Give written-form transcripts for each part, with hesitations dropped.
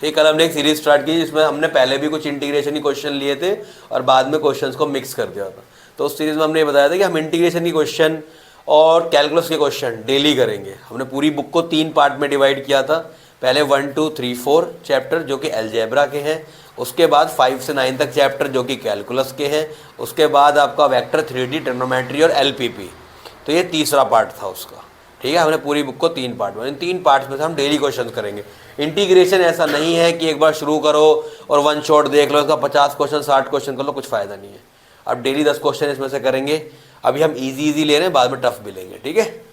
ये कल हमने एक सीरीज स्टार्ट की जिसमें हमने पहले भी कुछ इंटीग्रेशन के क्वेश्चन लिए थे और बाद में क्वेश्चंस को मिक्स कर दिया था। तो उस सीरीज में हमने ये बताया था कि हम इंटीग्रेशन की क्वेश्चन और कैलकुलस के क्वेश्चन डेली करेंगे। हमने पूरी बुक को 3 पार्ट में डिवाइड किया था। पहले 1, 2, 3, 4 चैप्टर जो कि अलजेब्रा के हैं, उसके बाद 5 से 9 तक चैप्टर जो कि कैलकुलस के हैं, उसके बाद आपका वेक्टर, 3D, ट्रिग्नोमेट्री और एलपीपी। तो ये तीसरा पार्ट था उसका। ठीक है, हमने पूरी बुक को 3 पार्ट में, इन 3 पार्ट्स में से हम डेली क्वेश्चन करेंगे। इंटीग्रेशन ऐसा नहीं है कि एक बार शुरू करो और वन शॉट देख लो, इसका 50 क्वेश्चन 60 क्वेश्चन कर लो, कुछ फ़ायदा नहीं है। अब डेली 10 क्वेश्चन इसमें से करेंगे। अभी हम इजी ले रहे हैं, बाद में टफ भी लेंगे। ठीक है,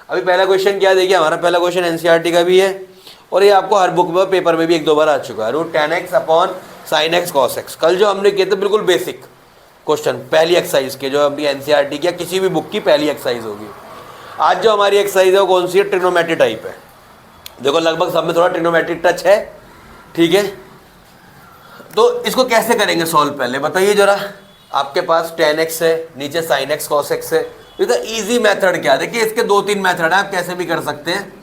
अभी पहला क्वेश्चन क्या देखिए, हमारा पहला क्वेश्चन एनसीईआरटी का भी है और ये आपको हर बुक में पेपर में भी 1-2 बार आ चुका है। √10x upon sin x cos x। कल जो हमने किए थे बिल्कुल बेसिक क्वेश्चन, पहली एक्सरसाइज के, जो अपनी एनसीईआरटी की या किसी भी बुक की पहली एक्सरसाइज होगी। आज जो हमारी एक्सरसाइज है वो कौन सी है? ट्रिग्नोमेट्री टाइप है। देखो लगभग सब में थोड़ा ट्रिग्नोमेट्रिक टच है। ठीक है, तो इसको कैसे करेंगे सॉल्व, पहले बताइए जरा। आपके पास 10x है, नीचे sin x cos x है। तो इजी मेथड क्या है? देखिए इसके 2-3 मेथड है, आप कैसे भी कर सकते हैं।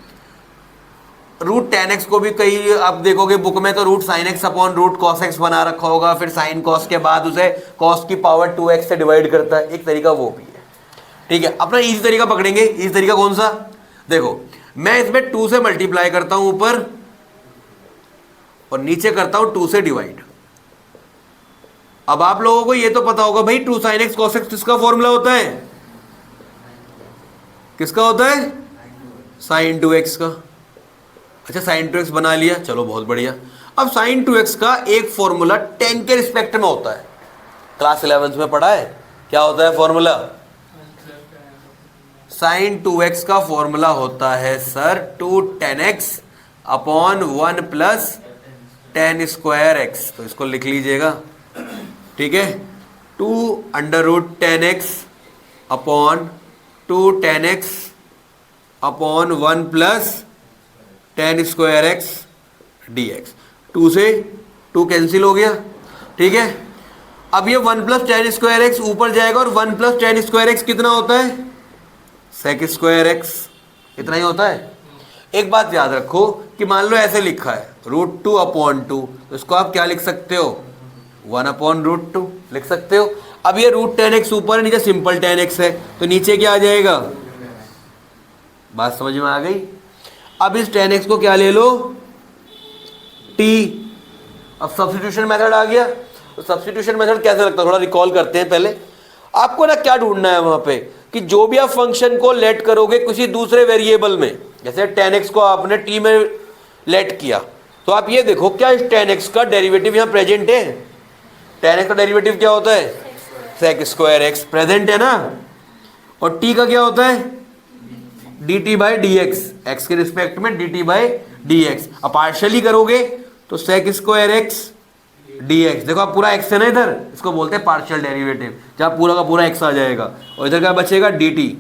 √10x को भी कई आप देखोगे बुक में तो √sin x upon √cos x बना रखा होगा, फिर sin cos के बाद उसे cos की पावर 2x से डिवाइड करता है। एक तरीका वो भी है। ठीक है, अपना इजी तरीका पकड़ेंगे। इजी तरीका कौन सा? देखो मैं इसमें 2 से मल्टीप्लाई करता हूं ऊपर और नीचे करता हूं 2 से डिवाइड। अब आप लोगों को ये तो पता होगा भाई 2 sin x cos x किसका फॉर्मूला होता है? किसका होता है? sin 2x का। अच्छा sin 2x बना लिया, चलो बहुत बढ़िया। अब sin 2x का एक फॉर्मूला 10 के रिस्पेक्ट में होता है, क्लास 11th में पढ़ा है। क्या होता है फॉर्मूला? sin 2x का फॉर्मूला होता है sir 210x upon 1 plus 10 square x। तो इसको लिख लीजिएगा। ठीक है, 2√10x upon 210x upon 1 plus 10 square x dx। 2 से 2 कैंसिल हो गया। ठीक है, अब ये 1 प्लस 10 स्क्वायर x ऊपर जाएगा और 1 प्लस 10 स्क्वायर x कितना होता है? sec square x। इतना ही होता है। एक बात याद रखो कि मान लो ऐसे लिखा है √2 अपॉन 2, तो इसको आप क्या लिख सकते हो? 1 अपॉन √2 लिख सकते हो। अब ये √10x ऊपर है, नीचे सिंपल 10x है, तो नीचे क्या आ जाएगा? बात समझ में आ गई? अब इस 10x को क्या ले लो? t। अब सब्स्टिट्यूशन मेथड आ गया। तो सब्स्टिट्यूशन मेथड कैसे लगता है थोड़ा रिकॉल करते हैं। पहले आपको ना क्या ढूंढना है वहां पे कि जो भी आप फंक्शन को लेट करोगे किसी दूसरे वेरिएबल में, जैसे 10x को आपने t में लेट किया, तो आप ये देखो क्या इस 10x का डेरिवेटिव यहाँ प्रेजेंट है? 10x का डेरिवेटिव क्या होता है? sec स्क्वायर x प्रेजेंट है ना। और t का क्या होता है? dt बाई dx, x के रिस्पेक्ट में dt बाई dx। अब पार्शियली करोगे तो sec स्क्वायर x dx। देखो अब पूरा x है ना इधर, इसको बोलते हैं पार्शियल डेरिवेटिव, जहाँ पूरा का पूरा x आ जाएगा और इधर क्या बचेगा? dt।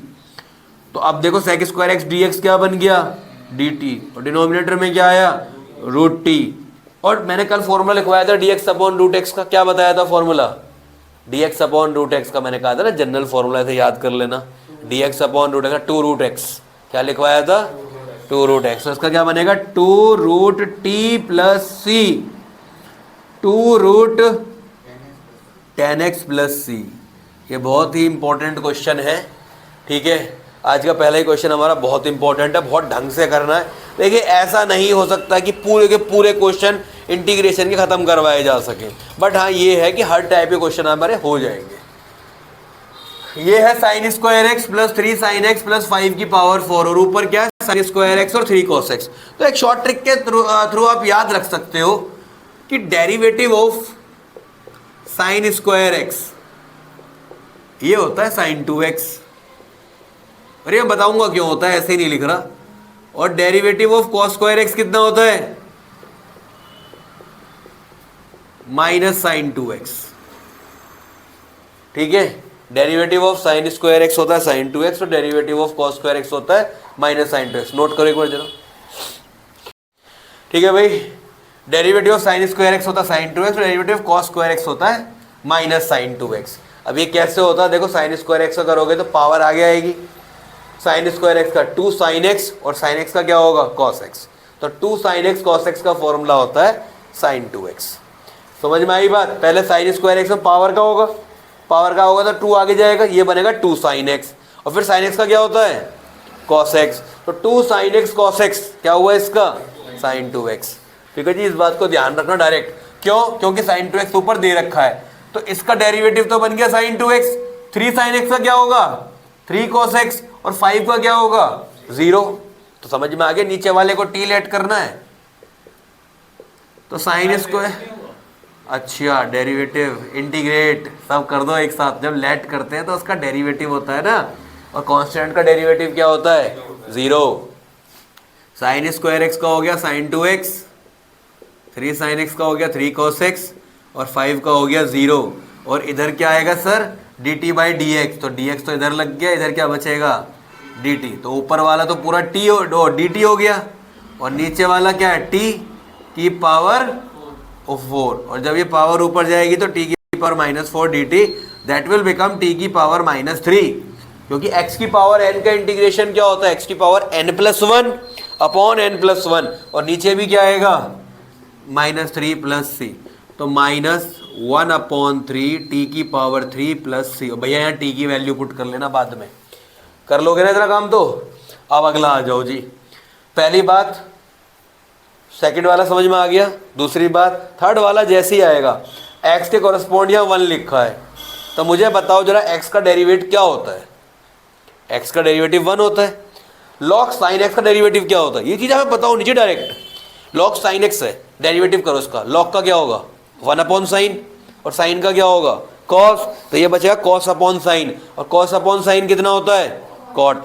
तो अब देखो sec स्क्वायर x dx क्या बन गया? dt। और डिनोमिनेटर में क्या आया? √t। और मैंने कल फॉर्मूला लिखवाया था dx अपॉन √x का। क्या बताया था फॉर्मूला? dx अपॉन √x का मैंने कहा था ना जनरल फॉर्मूला, ऐसे याद कर लेना। dx अपॉन √x का 2√x। क्या लिखवाया था? 2√x। तो इसका क्या बनेगा? 2√t plus c, 2√10x plus c। ये बहुत ही इंपॉर्टेंट क्वेश्चन है। ठीक है, आज का पहला ही क्वेश्चन हमारा बहुत इंपॉर्टेंट है, बहुत ढंग से करना है। देखिए ऐसा नहीं हो सकता कि पूरे के पूरे क्वेश्चन इंटीग्रेशन के खत्म करवाए जा सके, बट हाँ ये है कि हर टाइप के क्वेश्चन हमारे हो जाएंगे। ये है sin square x plus 3 sin x plus 5 की पावर 4 और ऊपर क्या है? sin स्क्वायर x और 3 cos x। तो एक शॉर्ट ट्रिक के थ्रू आप याद रख सकते हो कि derivative of sin square x ये होता है sin 2x। और ये बताऊंगा क्यों होता है, ऐसे ही नहीं लिख रहा। और derivative of cos square x कितना होता है? Minus sin 2x। ठीक है, derivative of sin square x होता है sin 2x और derivative of cos square x होता है माइनस sin 2x। नोट करो एक बार जरा। ठीक है भाई, derivative of sin square x होता है sin 2x और derivative of cos square x होता है माइनस sin 2x। अब ये कैसे होता है? देखो sin स्क्वायर x का करोगे तो पावर आगे आएगी। sin स्क्वायर x का 2 sin x और sin x का क्या होगा? cos x। तो 2 sin x cos x का फॉर्मूला होता है sin 2x। समझ में आई बात? पहले sin स्क्वायर एक्स में पावर का होगा, पावर का होगा तो 2 आगे जाएगा, ये बनेगा 2 sin x, और फिर sin x का क्या होता है cos x, तो 2 sin x cos x क्या हुआ इसका sin 2x। ठीक है जी, इस बात को ध्यान रखना डायरेक्ट, क्यों? क्योंकि sin 2x ऊपर दे रखा है, तो इसका डेरिवेटिव तो बन गया sin 2x। 3 sin x का क्या होगा 3 cos x, और 5 का क्या होगा 0। तो समझ में आ गया, नीचे वाले को t लेट करना है, तो sin स्क्वायर, अच्छा डेरिवेटिव इंटीग्रेट सब कर दो एक साथ। जब लेट करते हैं तो उसका डेरिवेटिव होता है ना, और कांस्टेंट का डेरिवेटिव क्या होता है 0। sin स्क्वायर x का हो गया sin 2x, 3 sin x का हो गया 3 cos x, और 5 का हो गया 0, और इधर क्या आएगा sir dt by D x, तो dx तो इधर लग गया, इधर क्या बचेगा dt, तो ऊपर वाला तो पूरा t dt हो गया, और नीचे वाला क्या है t की पावर 4, और जब ये पावर ऊपर जाएगी तो t की power -4 dt, that will become t की पावर -3, क्योंकि x की पावर n का इंटीग्रेशन क्या होता है x की पावर n+1 अपॉन n+1, और नीचे भी क्या आएगा -3 + c, तो -1/3 t की पावर 3 + c। भैया यहाँ t की वैल्यू पुट कर लेना, बाद में कर लोगे ना इतना काम। तो अब अगला आ जाओ जी, पहली बात सेकंड वाला समझ में आ गया, दूसरी बात थर्ड वाला जैसे ही आएगा x के कॉरस्पॉन्ड यहाँ 1 लिखा है, तो मुझे बताओ जरा x का डेरिवेटिव क्या होता है। x का डेरिवेटिव 1 होता है। log sin x का डेरिवेटिव क्या होता है, ये चीज़ हमें पता हो नीचे डायरेक्ट। log sin x है, डेरिवेटिव करो उसका, log का क्या होगा 1/sin, और sin का क्या होगा cos, तो ये बचेगा cos/sin, और cos/sin कितना होता है cot,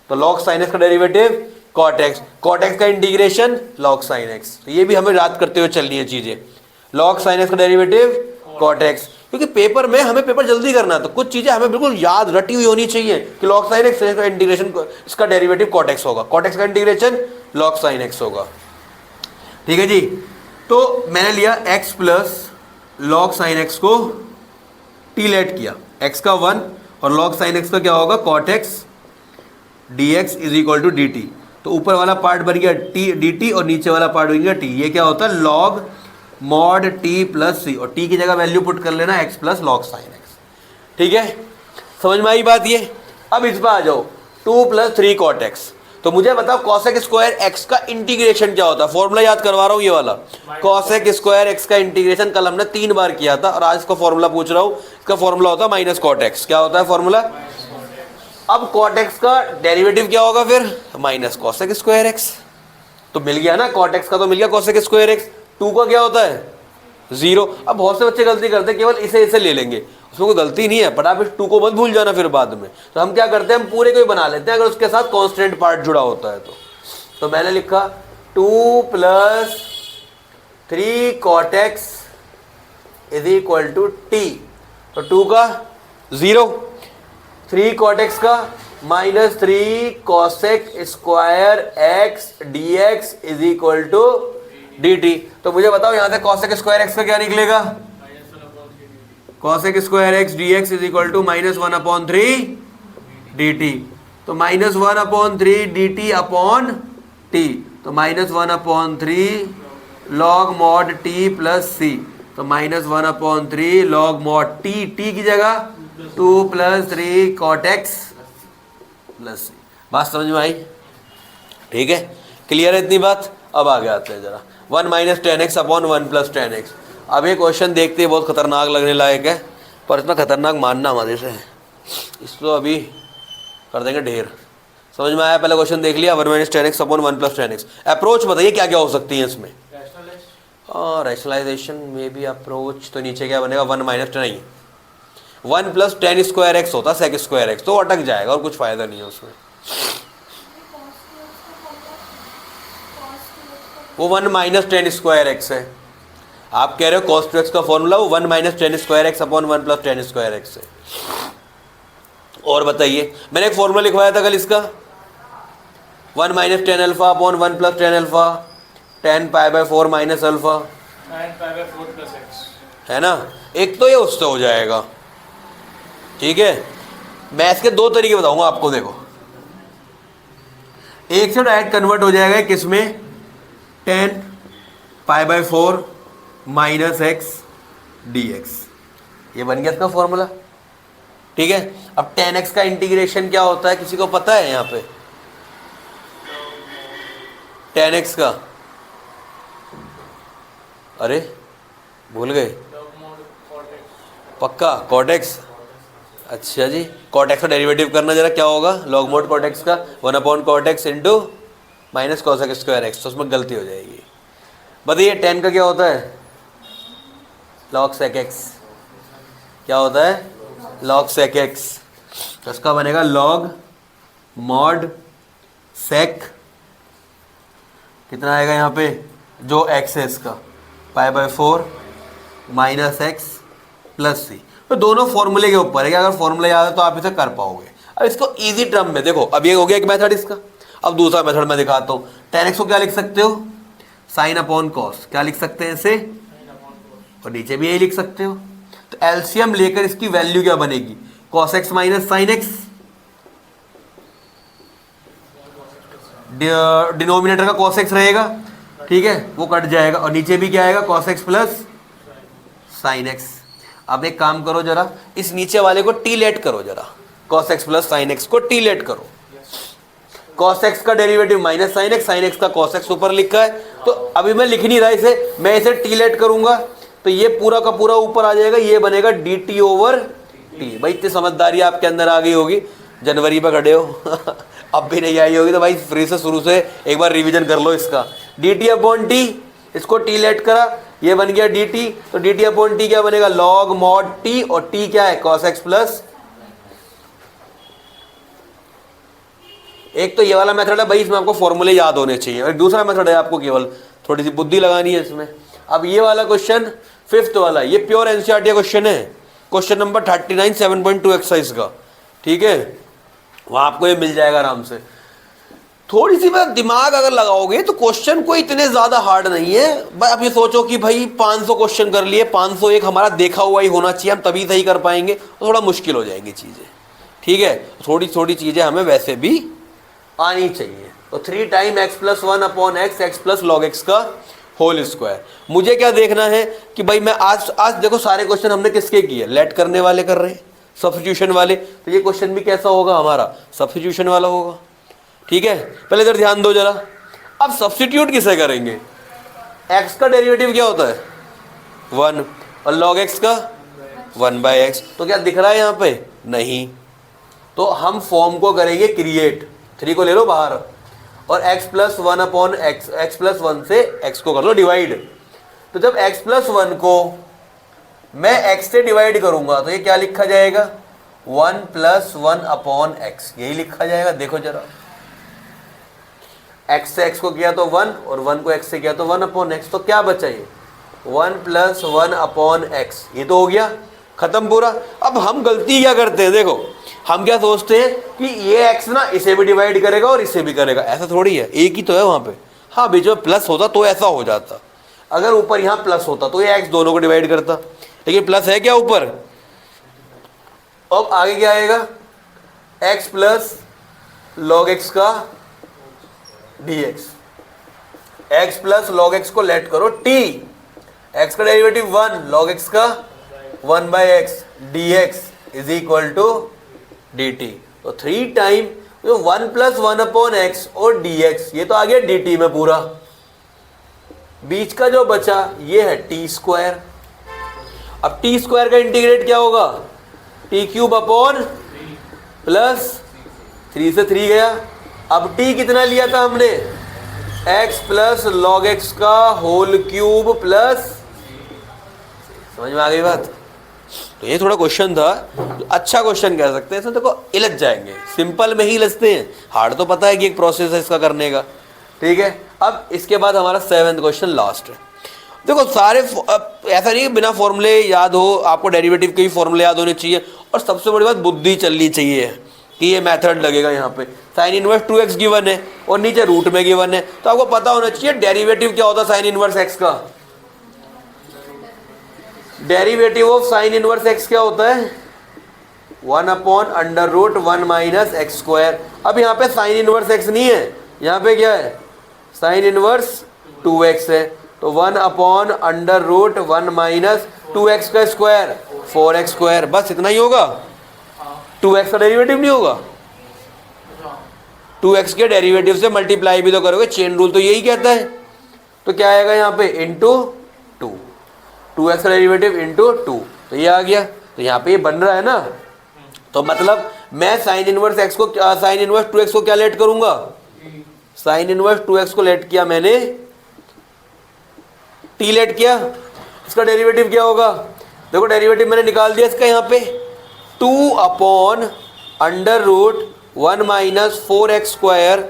तो log sin x का derivative cot x, cot x का इंटीग्रेशन log sin x, तो ये भी हमें याद करते हुए चलनी है चीजें। log sin x का डेरिवेटिव cot x, क्योंकि पेपर में हमें पेपर जल्दी करना है, तो कुछ चीजें हमें बिल्कुल याद रटी हुई होनी चाहिए कि log sin x का इंटीग्रेशन, इसका डेरिवेटिव cot x होगा, cot x का इंटीग्रेशन log sin x होगा। ठीक है जी, तो मैंने लिया x plus log sin x को t लेट किया, x का 1 और log sin x का क्या होगा cot x dx is equal to dt, तो ऊपर वाला पार्ट बन गया t dt और नीचे वाला पार्ट बन गया t। ये क्या होता है log mod t plus c, और t की जगह वैल्यू पुट कर लेना x plus log sin x। ठीक है, समझ में आई बात ये। अब इस पर आ जाओ 2 + 3 cot x, तो मुझे बताओ cosec स्क्वायर x का इंटीग्रेशन क्या होता है। फॉर्मूला याद करवा रहा हूँ ये वाला, cosec स्क्वायर x का इंटीग्रेशन कल हमने 3 बार किया था, और आज इसका फॉर्मूला पूछ रहा हूँ। इसका फॉर्मूला होता है माइनस cot x। क्या होता है फॉर्मूला? अब cot x का डेरिवेटिव क्या होगा फिर माइनस cosec स्क्वायर x, तो मिल गया ना cot x का, तो मिल गया cosec स्क्वायर x। 2 का क्या होता है 0। अब बहुत से बच्चे गलती करते हैं, केवल इसे ले लेंगे, उसमें कोई गलती नहीं है, बट आप इस 2 को मत भूल जाना फिर बाद में। तो हम क्या करते हैं, हम पूरे को ही बना लेते हैं अगर उसके साथ कांस्टेंट पार्ट जुड़ा होता है तो मैंने लिखा 2 + 3 cot x is equal to t, तो 2 का 0, 3 cot x का -3 cosec square x dx is equal to dt। तो मुझे बताओ यहां से cosec स्क्वायर x का क्या निकलेगा, cosec square x dx is equal to -1/3 dt, तो -1/3 dt अपॉन t, तो -1/3 log mod t plus c, तो -1/3 log mod t, t की जगह 2 + 3 cot x प्लस c। बात समझ में आई? ठीक है, क्लियर है इतनी बात। अब आगे आते हैं जरा 1 - 10x अपॉन 1 + 10x। अब ये क्वेश्चन देखते ही बहुत खतरनाक लगने लायक है, पर इसमें खतरनाक मानना हमारे से है, इसको अभी कर देंगे ढेर। समझ में आया? पहले क्वेश्चन देख लिया 1 - 10x अपॉन 1 + 10x। अप्रोच बताइए क्या क्या हो सकती है इसमें। रैशनलाइजेशन में भी अप्रोच, तो नीचे क्या बनेगा 1 - 10 नहीं 1 + 10 स्क्वायर x होता sec स्क्वायर x, तो अटक जाएगा और कुछ फायदा नहीं है उसमें। वो 1 - 10 स्क्वायर x है, आप कह रहे हो cos 2x का फॉर्मूला वो 1 - 10 square x upon 1 + 10 square x है। और बताइए, मैंने एक फॉर्मूला लिखवाया था कल इसका 1 - 10 alpha upon 1 + 10 alpha 10 π/4 - alpha 9 π/4 + x, है ना। एक तो ये उससे हो जाएगा, ठीक है। मैं इसके 2 तरीके बताऊंगा आपको, देखो एक से डायरेक्ट कन्वर्ट हो जाएगा किस में, 10 π/4 माइनस एक्स डी एक्स। ये बन गया इसका फॉर्मूला। ठीक है, अब 10x का इंटीग्रेशन क्या होता है, किसी को पता है यहाँ पे? 10x का, अरे भूल गए, पक्का cot x। अच्छा जी, cot x का डेरिवेटिव करना जरा, क्या होगा log mod cot x का 1/cot x into minus cos x square x, तो उसमें गलती हो जाएगी। बताइए 10 का क्या होता है? log sec x। क्या होता है? log sec x। तो इसका बनेगा log mod sec, कितना आएगा यहाँ पे जो x है इसका, π/4 माइनस एक्स प्लस सी। तो दोनों फॉर्मूले के ऊपर है कि अगर फॉर्मूला याद है तो आप इसे कर पाओगे। अब इसको इजी टर्म में देखो, अब ये हो गया एक मेथड इसका। अब दूसरा मेथड मैं दिखाता हूँ। 10x को क्या लिख सकते हो? Sine upon cos. क्या लिख सकते हैं इसे? और नीचे भी यही लिख सकते हो। तो एलसीएम लेकर इसकी वैल्यू क्या बनेगी? Cos x minus sine x, denominator का कॉस एक्स रहेगा, ठीक है, वो कट जाएगा, और नीचे भी क्या आएगा? Cos x plus sine x. अब एक काम करो जरा, इस नीचे वाले को टी लेट करो जरा, cos x plus sine x को टी लेट करो। कॉस एक्स का derivative minus sine x, sine x का कॉस एक्स ऊपर लिखा है, तो अभी मैं लिख नहीं रहा इसे, मैं इसे टी लेट करूंगा तो ये पूरा का पूरा ऊपर आ जाएगा, ये बनेगा डी टी ओवर टी। भाई इतनी समझदारी आपके अंदर आ गई होगी, जनवरी पे खड़े हो अब भी नहीं आई होगी तो भाई फ्री से शुरू से एक बार रिवीजन कर लो इसका। डी टी अपॉन टी, इसको टी लेट करा, ये बन गया डी टी, तो डी टी अपॉन टी क्या बनेगा? लॉग मॉड टी, और टी क्या है? Cos x plus. एक तो ये वाला मेथड है भाई, इसमें आपको फॉर्मूले याद होने चाहिए, और दूसरा मेथड है आपको केवल थोड़ी सी बुद्धि लगानी है इसमें। अब ये वाला क्वेश्चन फिफ्थ वाला, ये प्योर एनसीईआरटी क्वेश्चन है, क्वेश्चन नंबर 39 7.2 एक्सरसाइज का, ठीक है, वहां आपको ये मिल जाएगा आराम से। थोड़ी सी बात दिमाग अगर लगाओगे तो क्वेश्चन कोई इतने ज्यादा हार्ड नहीं है। भाई आप ये सोचो कि भाई 500 क्वेश्चन कर लिए, 501 हमारा देखा हुआ ही होना चाहिए, हम तभी सही कर पाएंगे, तो थोड़ा मुश्किल हो जाएंगी चीजें, ठीक है। थोड़ी थोड़ी चीजें हमें वैसे भी आनी चाहिए। तो 3 time x plus 1 upon x, x plus log x का होल स्क्वायर। मुझे क्या देखना है कि भाई मैं आज देखो सारे क्वेश्चन हमने किसके किए? लेट करने वाले कर रहे हैं, सब्स्टिट्यूशन वाले, तो ये क्वेश्चन भी कैसा होगा हमारा? सब्स्टिट्यूशन वाला होगा, ठीक है। पहले इधर ध्यान दो जरा। अब सब्स्टिट्यूट किसे करेंगे? x का डेरिवेटिव क्या होता है? 1, और log x का 1/x। तो क्या दिख रहा है यहाँ पे? नहीं। तो हम फॉर्म को करेंगे क्रिएट, 3 को ले लो बाहर, और x plus 1 upon x, x plus 1 से x को कर लो डिवाइड। तो जब x प्लस 1 को मैं x से डिवाइड करूंगा तो ये क्या लिखा जाएगा? 1 प्लस 1 अपॉन एक्स, यही लिखा जाएगा। देखो जरा, x से x को किया तो 1, और 1 को x से किया तो 1 अपॉन एक्स, तो क्या बचा? ये 1 प्लस 1 अपॉन एक्स, ये तो हो गया खत्म पूरा। अब हम गलती क्या करते हैं? देखो हम क्या सोचते हैं कि ये x ना इसे भी डिवाइड करेगा और इसे भी करेगा, ऐसा थोड़ी है, एक ही तो है वहां पे। हाँ बीच में प्लस होता तो ऐसा हो जाता, अगर ऊपर यहाँ प्लस होता तो ये x दोनों को डिवाइड करता, लेकिन प्लस है क्या ऊपर। अब आगे क्या आएगा? x प्लस लॉग एक्स का dx, x plus log x को लेट करो t, x का डेरिवेटिव 1, लॉग एक्स का 1/x dx is equal to dt। तो 3 टाइम 1 प्लस 1 अपॉन एक्स और dx, ये तो आ गया dt में पूरा। बीच का जो बचा ये है टी स्क्वायर। अब टी स्क्वायर का इंटीग्रेट क्या होगा? टी क्यूब अपॉन प्लस 3 से 3 गया। अब t कितना लिया था हमने? x प्लस लॉग एक्स का होल क्यूब प्लस, समझ में आ गई बात? तो ये थोड़ा क्वेश्चन था, अच्छा क्वेश्चन कह सकते हैं, इसमें देखो इलझ जाएंगे, सिंपल में ही इलझते हैं, हार्ड तो पता है कि एक प्रोसेस है इसका करने का, ठीक है। अब इसके बाद हमारा 7th क्वेश्चन लास्ट है। देखो सारे ऐसा नहीं है बिना फॉर्मूले याद हो, आपको डेरिवेटिव के भी फॉर्मूले याद होने चाहिए, और सबसे बड़ी बात बुद्धि चलनी चाहिए कि ये मेथड लगेगा। यहाँ पे साइन इनवर्स 2x गिवन है और नीचे रूट में गिवन है, तो आपको पता होना चाहिए डेरिवेटिव क्या होता है साइन इनवर्स x का। Derivative of sine inverse x क्या होता है? 1 upon under root 1 minus x square. अब यहाँ पे साइन इनवर्स x नहीं है, यहाँ पे क्या है? साइन इनवर्स 2x है, तो 1/√1 माइनस 2x का स्क्वायर 4x स्क्वायर, बस इतना ही होगा। 2x का डेरिवेटिव नहीं होगा, 2x के डेरिवेटिव से मल्टीप्लाई भी तो करोगे, चेन रूल तो यही कहता है। तो क्या आएगा यहाँ पे इंटू 2, 2x का डेरिवेटिव इंटू 2, तो ये आ गया। तो यहाँ पे ये बन रहा है ना, तो मतलब मैं साइन इनवर्स 2x को क्या लेट करूंगा, साइन इनवर्स 2x को लेट किया मैंने, t लेट किया, इसका डेरिवेटिव क्या होगा, देखो डेरिवेटिव मैंने निकाल दिया इसका यहाँ पे 2/√1 minus 4x square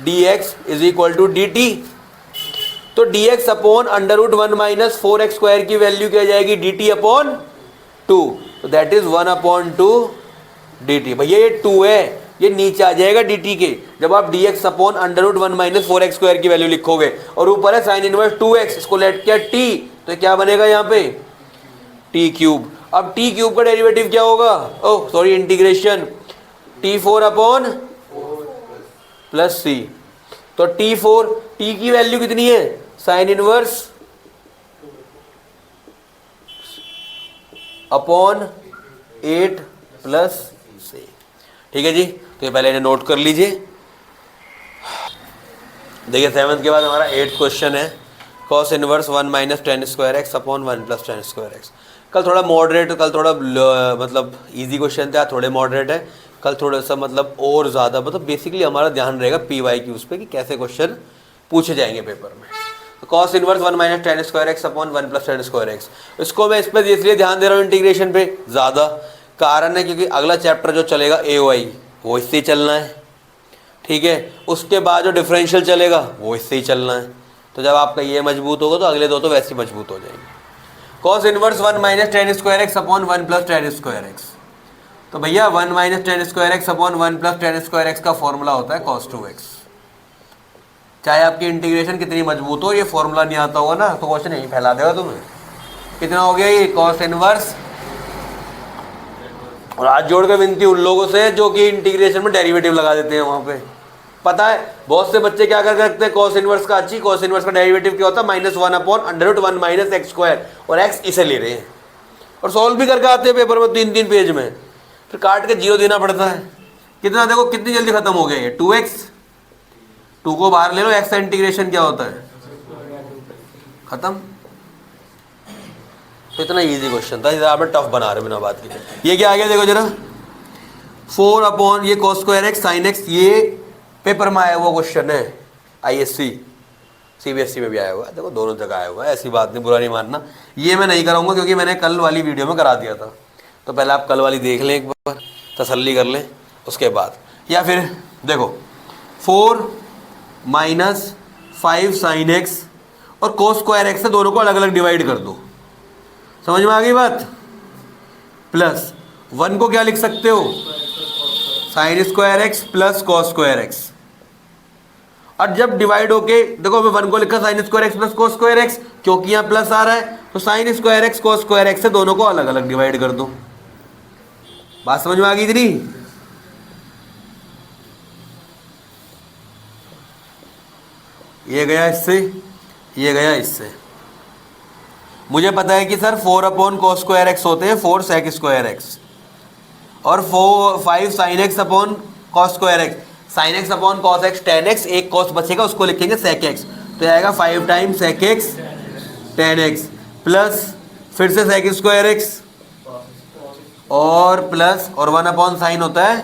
dx is equal to dt। तो dx upon √1 minus 4x square की वैल्यू क्या जाएगी, dt अपॉन 2, तो दैट इज 1/2 dt। भैया ये 2 है, ये नीचे आ जाएगा dt के, जब आप dx upon √1 minus 4x square की वैल्यू लिखोगे, और ऊपर है साइन इनवर्स 2x, इसको लेट किया t, तो क्या बनेगा यहाँ पे t क्यूब। अब t क्यूब का डेरिवेटिव क्या होगा, oh sorry integration t4 upon plus c, तो t4 t की वैल्यू कितनी है, sine inverse upon 8 plus c, ठीक है जी। तो ये पहले इन्हें नोट कर लीजिए। देखिए 7th के बाद हमारा 8th क्वेश्चन है, cos inverse 1 minus ten square x upon 1 plus ten square x. कल थोड़ा मॉडरेट, कल थोड़ा मतलब इजी क्वेश्चन था, थोड़े मॉडरेट है, कल थोड़ा सा मतलब और ज़्यादा, मतलब बेसिकली हमारा ध्यान रहेगा PYQs पे कि कैसे क्वेश्चन पूछे जाएंगे पेपर में। तो cos inverse 1 minus ten square x upon 1 plus ten square x, इसको मैं इस पर इसलिए ध्यान दे रहा हूँ इंटीग्रेशन पे ज़्यादा, कारण है क्योंकि अगला चैप्टर जो चलेगा AOI वो इससे ही चलना है, ठीक है, उसके बाद जो डिफरेंशियल चलेगा वो इससे ही चलना है। तो जब आपका ये मजबूत होगा तो अगले दो तो वैसे ही मजबूत हो जाएंगे। cos inverse 1 minus ten square x upon 1 plus ten square x, तो भैया 1 minus ten square x upon 1 plus ten square x का फॉर्मूला होता है cos 2x। चाहे आपकी इंटीग्रेशन कितनी मजबूत हो, ये फॉर्मूला नहीं आता होगा ना तो क्वेश्चन यही फैला देगा तुम्हें। कितना हो गया ये cos इनवर्स, और हाथ जोड़ के विनती उन लोगों से जो कि इंटीग्रेशन में डेरिवेटिव लगा देते हैं वहाँ पे। पता है बहुत से बच्चे क्या कर रखते हैं, cos इनवर्स का अच्छी, cos इनवर्स का डेरिवेटिव क्या होता है, -1/√1 माइनस एक्स स्क्वायर, और x इसे ले रहे हैं और सॉल्व भी करके आते हैं पेपर में 3-3 पेज में, फिर काट के 0 देना पड़ता है। कितना देखो कितनी जल्दी खत्म हो गया ये 2x, 2 को बाहर ले लो, x का इंटीग्रेशन क्या होता है, खत्म। तो इतना इजी क्वेश्चन था, इधर आप टफ बना रहे बिना बात के। ये क्या आ गया देखो जरा, 4 अपॉन ये cos square x sine x, ये पेपर में आया हुआ क्वेश्चन है, ISC CBSE में भी आया हुआ है, देखो दोनों जगह आया हुआ है, ऐसी बात नहीं, बुरा नहीं मानना। ये मैं नहीं कराऊंगा क्योंकि मैंने कल वाली वीडियो में करा दिया था, तो पहले आप कल वाली देख लें एक बार, तसल्ली कर लें उसके बाद। या फिर देखो 4 माइनस 5 साइन एक्स और cos स्क्वायर एक्स से दोनों को अलग अलग डिवाइड कर दो, समझ में आ गई बात, प्लस 1 को क्या लिख सकते हो, sine square x plus cos square x. और जब डिवाइड होके देखो मैं 1 को लिखा sine square x plus cos square x, क्योंकि यहाँ प्लस आ रहा है तो sine square x cos square x से दोनों को अलग अलग डिवाइड कर दो। बात समझ में आ गई इतनी, ये गया इससे, ये गया इससे। मुझे पता है कि sir 4 upon cos square x होते हैं 4 sec स्क्वायर एक्स, और 5 sine x upon cos square x, sine x upon cos x tan x, एक cos बचेगा उसको लिखेंगे sec एक्स, तो आएगा 5 times sec x tan x, plus फिर से sec स्क्वायर एक्स और प्लस और 1 अपॉन साइन होता है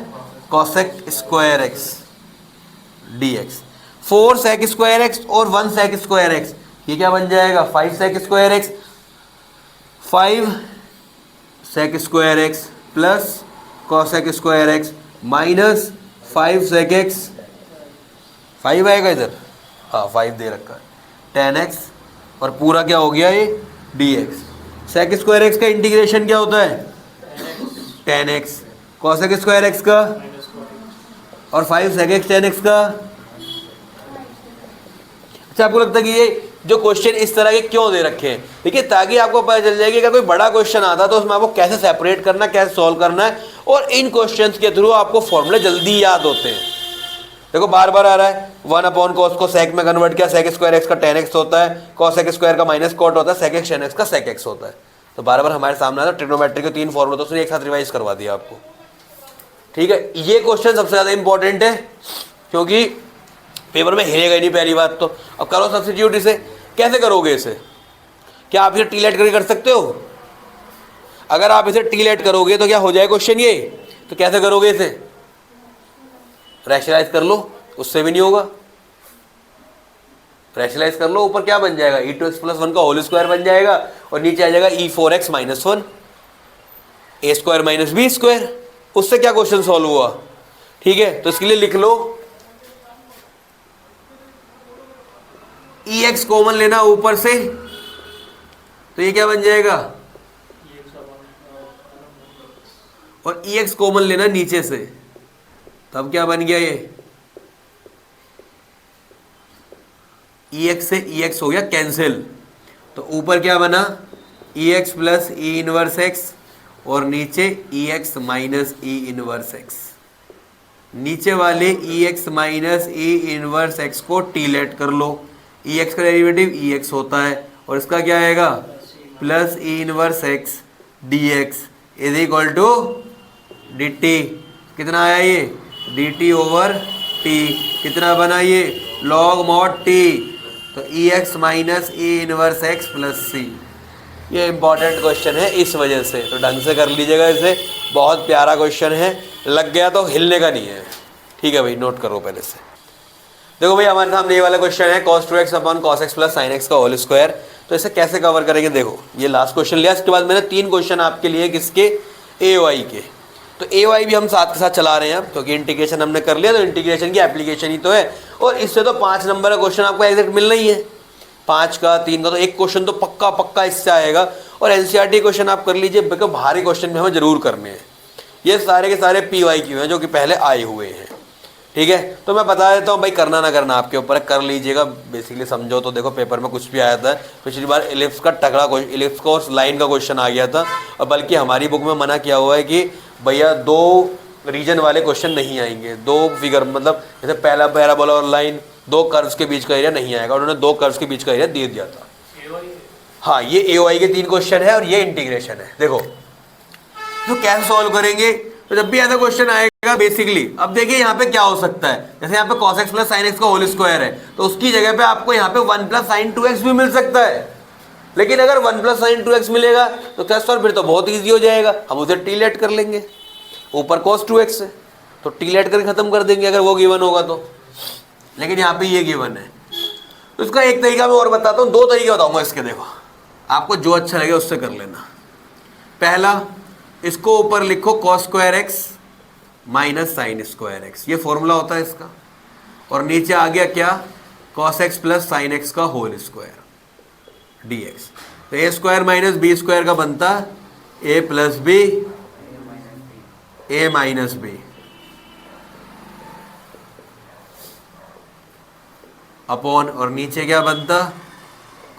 cosec square x dx। 4 sec square x और 1 sec स्क्वायर एक्स, ये क्या बन जाएगा 5 sec square x, 5 sec square x plus cosec square x minus 5 sec x, 5 आएगा इधर, हाँ 5 दे रखा है, tan एक्स और पूरा क्या हो गया ये dx। sec स्क्वायर एक्स का इंटीग्रेशन क्या होता है tan x, cosec square x का और 5 sec एक्स tan एक्स का। अच्छा आपको लगता है कि ये जो क्वेश्चन इस तरह के क्यों दे रखे हैं, देखिए ताकि आपको पता चल जाए कि अगर कोई बड़ा क्वेश्चन आता है तो उसमें आपको कैसे सेपरेट करना, कैसे सॉल्व करना है, और इन क्वेश्चंस के थ्रू आपको फॉर्मूले जल्दी याद होते हैं। देखो बार बार आ रहा है, 1 अपॉन कॉस को सेक में कन्वर्ट किया, सेक स्क्वायर एक्स का टेन एक्स होता है, कॉस सेक स्क्वायर का माइनस कॉट होता है, सेक एक्स टेन एक्स का सेक एक्स होता है। तो बार बार हमारे सामने आ रहा है, ट्रिग्नोमेट्री के 3 फॉर्मूला तो उसने एक साथ रिवाइज करवा दिया आपको। ठीक है, ये क्वेश्चन सबसे ज्यादा इंपॉर्टेंट है क्योंकि पेपर में हिलेगा ही नहीं पहली बात तो। अब करो सब्स्टिट्यूट, इसे कैसे करोगे? इसे क्या आप इसे टी लेट करके कर सकते हो? अगर आप इसे टी लेट करोगे तो क्या हो जाए क्वेश्चन ये, तो कैसे करोगे इसे? रैशनलाइज कर लो, उससे भी नहीं होगा। रैशनलाइज कर लो, ऊपर क्या बन जाएगा, e2x + 1 का होल स्क्वायर बन जाएगा और नीचे आ जाएगा e4x - 1 a square minus B square. उससे क्या क्वेश्चन सॉल्व हुआ? ठीक है, तो इसके लिए लिख लो ex कॉमन लेना ऊपर से, तो ये क्या बन जाएगा, और ex कॉमन लेना नीचे से, तब क्या बन गया ये, ex से ex हो गया कैंसिल, तो ऊपर क्या बना, ex + e इनवर्स x और नीचे ex - e इनवर्स x। नीचे वाले ex - e इनवर्स x को टी लेट कर लो, ex का डेरिवेटिव ex होता है और इसका क्या आएगा, plus e inverse x dx is equal to dt। कितना आया ये, dt/t। कितना बना ये, log mod t। तो ex - e inverse x + c। ये इंपॉर्टेंट क्वेश्चन है इस वजह से, तो ढंग से कर लीजिएगा इसे, बहुत प्यारा क्वेश्चन है, लग गया तो हिलने का नहीं है। ठीक है भाई, नोट करो पहले से। देखो भाई हमारे सामने ये वाला क्वेश्चन है, cos 2x upon cos x + sin x का होल स्क्वायर। तो इसे कैसे कवर करेंगे, देखो ये लास्ट क्वेश्चन लिया, इसके बाद मैंने 3 क्वेश्चन आपके लिए किसके, ए वाई के। तो ए वाई भी हम साथ के साथ चला रहे हैं अब, क्योंकि इंटीग्रेशन हमने कर लिया, तो इंटीग्रेशन की एप्लीकेशन ही तो है, और इससे तो 5 नंबर का क्वेश्चन आपको एग्जैक्ट मिलना ही है, 5 का 3 का, तो एक क्वेश्चन तो पक्का पक्का इससे आएगा। और एनसीईआरटी क्वेश्चन आप कर लीजिए, बिल्कुल भारी क्वेश्चन भी हमें जरूर करने हैं। ये सारे के सारे PYQ हैं जो कि पहले आए हुए हैं। ठीक है, तो मैं बता देता हूँ भाई, करना ना करना आपके ऊपर है, कर लीजिएगा। बेसिकली समझो तो देखो पेपर में कुछ भी आया था, पिछली बार इलिप्स का तगड़ा इलिप्स का और लाइन का क्वेश्चन आ गया था, और बल्कि हमारी बुक में मना किया हुआ है कि भैया 2 रीजन वाले क्वेश्चन नहीं आएंगे, 2 फिगर, मतलब जैसे पहला पैराबोला और लाइन, 2 कर्व्स के बीच का एरिया नहीं आएगा, उन्होंने 2 कर्व्स के बीच का एरिया दे दिया था। हाँ, ये AOI के 3 क्वेश्चन है और ये इंटीग्रेशन है। देखो तो कैसे सॉल्व करेंगे, तो जब भी ऐसा क्वेश्चन आएगा बेसिकली, अब देखिए यहाँ पे क्या हो सकता है, जैसे यहाँ पे cos x + sin x का होल स्क्वायर है, तो उसकी जगह पे आपको यहाँ पे 1 + sin 2x भी मिल सकता है। लेकिन अगर 1 + sin 2x मिलेगा तो क्या सर, फिर तो बहुत ईजी हो जाएगा, हम उसे टी लेट कर लेंगे, ऊपर cos 2x है तो टी लेट करके खत्म कर देंगे अगर वो गिवन होगा तो। लेकिन यहाँ पे ये गिवन है, तो इसका एक तरीका मैं और बताता हूँ, 2 तरीके बताऊंगा इसके। देखो आपको जो अच्छा लगे उससे कर लेना। पहला, इसको ऊपर लिखो cos square x - sin square x, ये फॉर्मूला होता है इसका, और नीचे आ गया क्या, cos x + sin x का होल स्क्वायर dx। तो a square minus B square का बनता a + b a - b upon, और नीचे क्या बनता,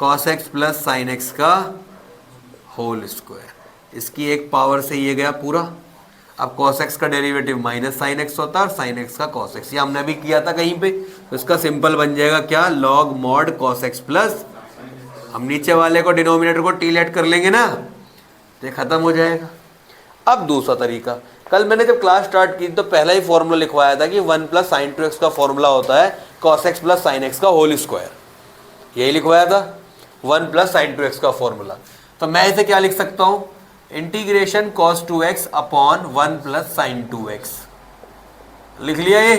cos x + sin x का होल स्क्वायर। इसकी एक पावर से ये गया पूरा। अब cos x का डेरिवेटिव -sin x होता है और sin x का cos x, ये हमने अभी किया था कहीं पे, तो इसका सिंपल बन जाएगा क्या, log mod cos x plus, हम नीचे वाले को डिनोमिनेटर को टी लेट कर लेंगे ना, तो खत्म हो जाएगा। अब दूसरा तरीका, कल मैंने जब क्लास स्टार्ट की तो पहला ही फॉर्मूला लिखवाया था कि 1 + sin 2x का फॉर्मूला होता है cos x + sin x का होल स्क्वायर, यही लिखवाया था 1 + sin 2x का फॉर्मूला। तो मैं इसे क्या लिख सकता हूँ, integration cos 2x upon 1 + sin 2x, लिख लिया ये।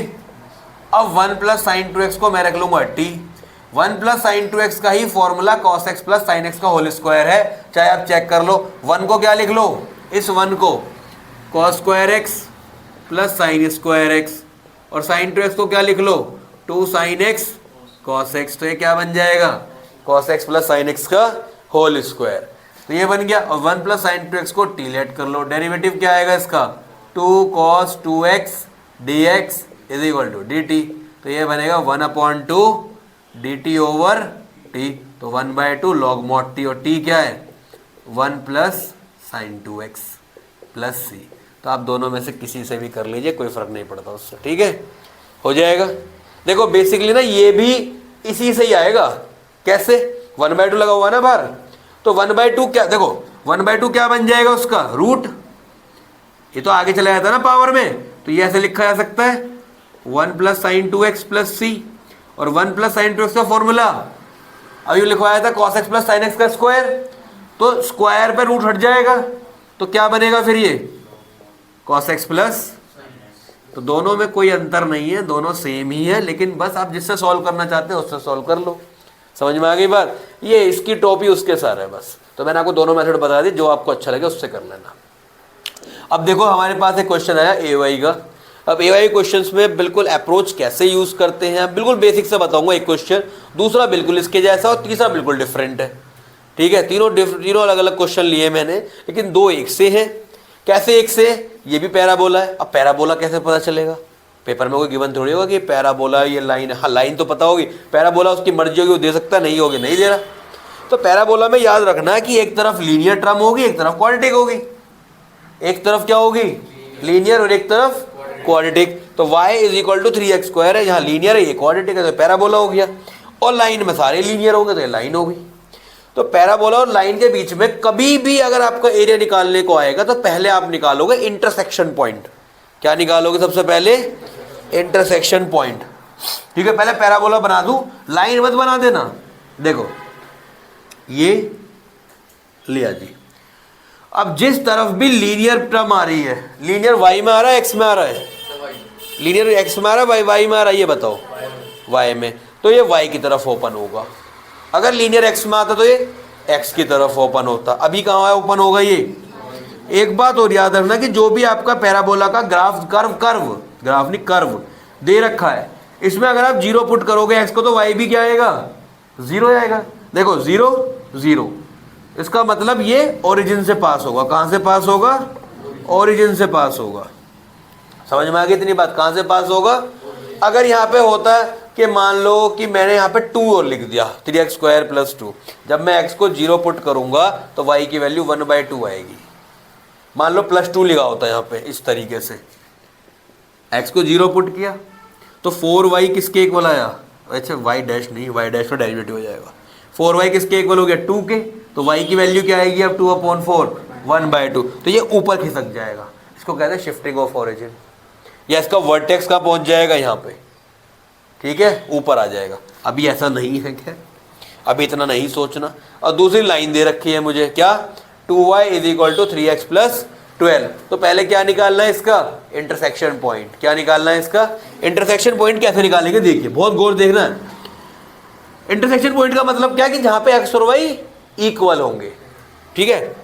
अब 1 + sin 2x को मैं रख लूंगा t, 1 + sin 2x का ही formula cos x + sin x का होल स्क्वायर है, चाहे आप चेक कर लो। 1 को क्या लिख लो, इस 1 को cos square x + sin square x, और sin 2x को क्या लिख लो, 2 sin x cos x, तो ये क्या बन जाएगा, cos x + sin x का होल स्क्वायर। तो ये बन गया, और 1 + sin 2x को टी लेट कर लो, डेरिवेटिव क्या आएगा इसका, 2 cos 2x dx is equal to dt, तो ये बनेगा 1/2 dt/t, तो 1/2 log mod t, और t क्या है, 1 + sin 2x + c। तो आप दोनों में से किसी से भी कर लीजिए, कोई फर्क नहीं पड़ता उससे। ठीक है, हो जाएगा। देखो बेसिकली ना ये भी इसी से ही आएगा। कैसे? 1/2 लगा हुआ ना बाहर, तो 1/2 क्या, देखो 1/2 क्या बन जाएगा उसका रूट। ये तो आगे चला जाता है ना पावर में, तो ये ऐसे लिखा जा सकता है 1 + sin 2x + c, और 1 + sin 2x का फॉर्मूला अभी लिखवाया था cos x + sin x का स्क्वायर, तो स्क्वायर पे रूट हट जाएगा, तो क्या बनेगा फिर ये cos x +, तो दोनों में कोई अंतर नहीं है, दोनों सेम ही है, लेकिन बस आप जिससे सॉल्व करना चाहते हैं उससे सॉल्व कर लो। समझ में आ गई बात? ये इसकी टॉपी उसके साथ है बस। तो मैंने आपको दोनों मेथड बता दी, जो आपको अच्छा लगे उससे कर लेना। अब देखो हमारे पास एक क्वेश्चन आया AY का। अब AY क्वेश्चंस में बिल्कुल अप्रोच कैसे यूज करते हैं बिल्कुल बेसिक से बताऊंगा। एक क्वेश्चन, दूसरा बिल्कुल इसके जैसा और तीसरा बिल्कुल डिफरेंट है। ठीक है, तीनों अलग अलग क्वेश्चन लिए मैंने, लेकिन दो एक से हैं। कैसे एक से? ये भी पैराबोला है। अब पैराबोला कैसे पता चलेगा? पेपर में कोई गिवन थोड़ी होगा कि पैराबोला ये लाइन है। हाँ लाइन तो पता होगी, पैराबोला उसकी मर्जी होगी वो दे सकता है, नहीं होगी नहीं दे रहा। तो पैराबोला में याद रखना कि एक तरफ लीनियर टर्म होगी, एक तरफ क्वाड्रेटिक होगी। एक तरफ क्या होगी? लीनियर, और एक तरफ क्वाड्रेटिक। तो y = 3x² है, यहाँ लीनियर है, ये क्वाड्रेटिक है, तो पैराबोला हो गया। और लाइन में सारे लीनियर होंगे तो ये लाइन होगी। तो पैराबोला और लाइन के बीच में कभी भी अगर आपका एरिया निकालने को आएगा तो पहले आप निकालोगे इंटरसेक्शन पॉइंट। क्या निकालोगे सबसे पहले? Intersection point. ठीक है, पहले पैराबोला बना दूं, लाइन मत बना देना। देखो ये लिया जी। अब जिस तरफ भी लीनियर टर्म आ रही है, लीनियर y में आ रहा है x में आ रहा है? लीनियर x में आ रहा है y में आ रहा है? ये बताओ y में, तो ये y की तरफ ओपन होगा। अगर लीनियर x में आता तो ये x की तरफ ओपन होता। अभी कहाँ ओपन होगा ये? एक बात और याद रखना कि जो भी आपका पैराबोला का ग्राफ नहीं कर्व दे रखा है, इसमें अगर आप 0 पुट करोगे x को तो y भी क्या आएगा? 0 आएगा। देखो 0 0, इसका मतलब ये ओरिजिन से पास होगा। कहाँ से पास होगा? ओरिजिन से पास होगा। समझ में आ गई इतनी बात? कहाँ से पास होगा? अगर यहाँ पे होता है कि मान लो कि मैंने यहाँ पे 2 और लिख दिया, 3x² + 2, जब मैं x को 0 पुट करूंगा तो y की वैल्यू 1/2 आएगी। मान लो +2 लिखा होता है यहाँ पे इस तरीके से, x को 0 पुट किया तो 4y किसके इक्वल आया? अच्छा y डैश नहीं, y डैश का डेरिवेटिव हो जाएगा। 4y किसके इक्वल हो गया? 2 के, तो y की वैल्यू क्या आएगी अब? 2/4 1/2, तो ये ऊपर खिसक जाएगा। इसको कहते हैं शिफ्टिंग ऑफ ओरिजिन, या इसका वर्टेक्स का पहुंच जाएगा यहाँ पे। ठीक है, ऊपर आ जाएगा। अभी ऐसा नहीं है, क्या अभी इतना नहीं सोचना। और दूसरी लाइन दे रखी है मुझे, क्या? 2y = 3x + 12। तो पहले क्या निकालना है इसका? Intersection point. क्या निकालना है इसका? Intersection point. कैसे निकालेंगे देखिए, बहुत गौर देखना है। इंटरसेक्शन पॉइंट का मतलब क्या कि जहां पे x और y इक्वल होंगे। ठीक है,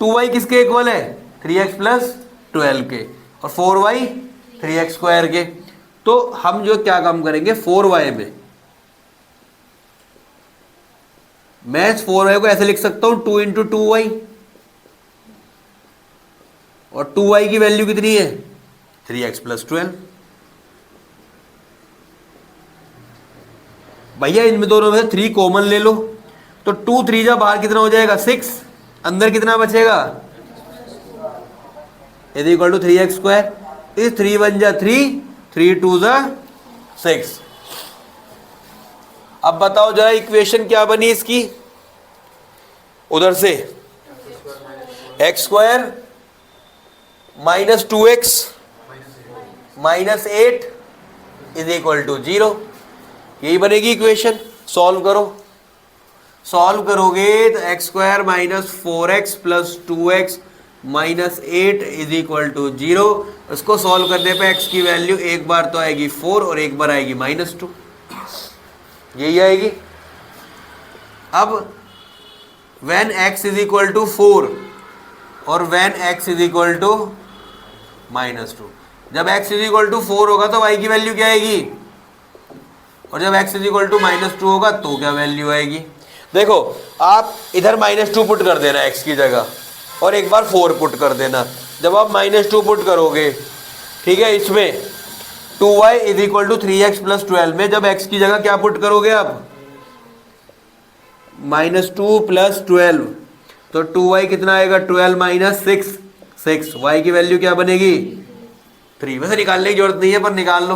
2y किसके इक्वल है? 3x + 12 के, और 4y 3x² के। तो हम जो क्या काम करेंगे, 4y में मैं 4y को ऐसे लिख सकता हूं 2 × 2y, और 2y की वैल्यू कितनी है? 3x + 12। भैया इनमें दोनों में 3 कॉमन ले लो, तो 2 3 जा बाहर कितना हो जाएगा? 6, अंदर कितना बचेगा? = 3x²। इस 3 1 जा 3, 3 2 जा 6। अब बताओ जरा इक्वेशन क्या बनी इसकी? उधर से x² - 2x - 8 = 0। यही बनेगी इक्वेशन। सॉल्व करो, सॉल्व करोगे तो x² - 4x + 2x - 8 = 0। इसको सॉल्व करने पे x की वैल्यू एक बार तो आएगी 4 और एक बार आएगी -2, यही आएगी। अब when x = 4 और when x = -2, जब x = 4 होगा तो y की वैल्यू क्या आएगी, और जब x = -2 होगा तो क्या वैल्यू आएगी? देखो आप इधर -2 पुट कर देना x की जगह, और एक बार 4 पुट कर देना। जब आप -2 पुट करोगे, ठीक है, इसमें 2y = 3x + 12 में जब x की जगह क्या पुट करोगे आप? -2 + 12, तो 2y कितना आएगा? 12 - 6 y की वैल्यू क्या बनेगी? 3। वैसे निकालने की जरूरत नहीं है पर निकाल लो।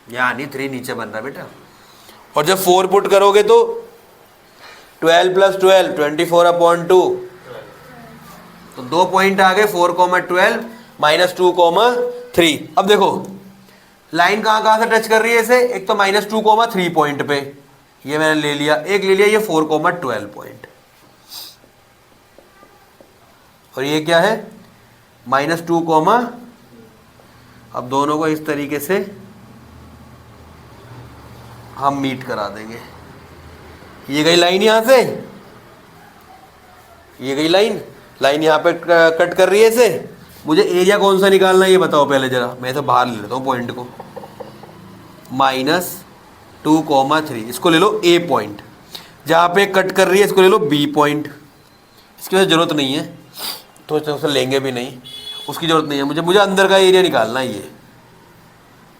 यहाँ नहीं, 3 नीचे बन रहा है बेटा। और जब 4 पुट करोगे तो 12 + 12 24/2, तो 2 पॉइंट आ गए 4,12 -2,3। अब देखो लाइन कहाँ कहाँ से टच कर रही है इसे, एक तो -2,3 पॉइंट पे ये मैंने ले लिया, एक ले लिया ये 4,12 पॉइंट, और ये क्या है -2, अब दोनों को इस तरीके से हम मीट करा देंगे। ये गई लाइन यहाँ से, ये गई लाइन, लाइन यहाँ पे कट कर रही है इसे। मुझे एरिया कौन सा निकालना है ये बताओ पहले जरा, मैं इसे बाहर ले लेता हूँ पॉइंट को। -2,3, इसको ले लो ए पॉइंट, जहाँ पे कट कर रही है इसको ले लो बी पॉइंट। इसकी वजह ज़रूरत नहीं है तो उसे लेंगे भी नहीं, उसकी ज़रूरत नहीं है मुझे। मुझे अंदर का एरिया निकालना है, ये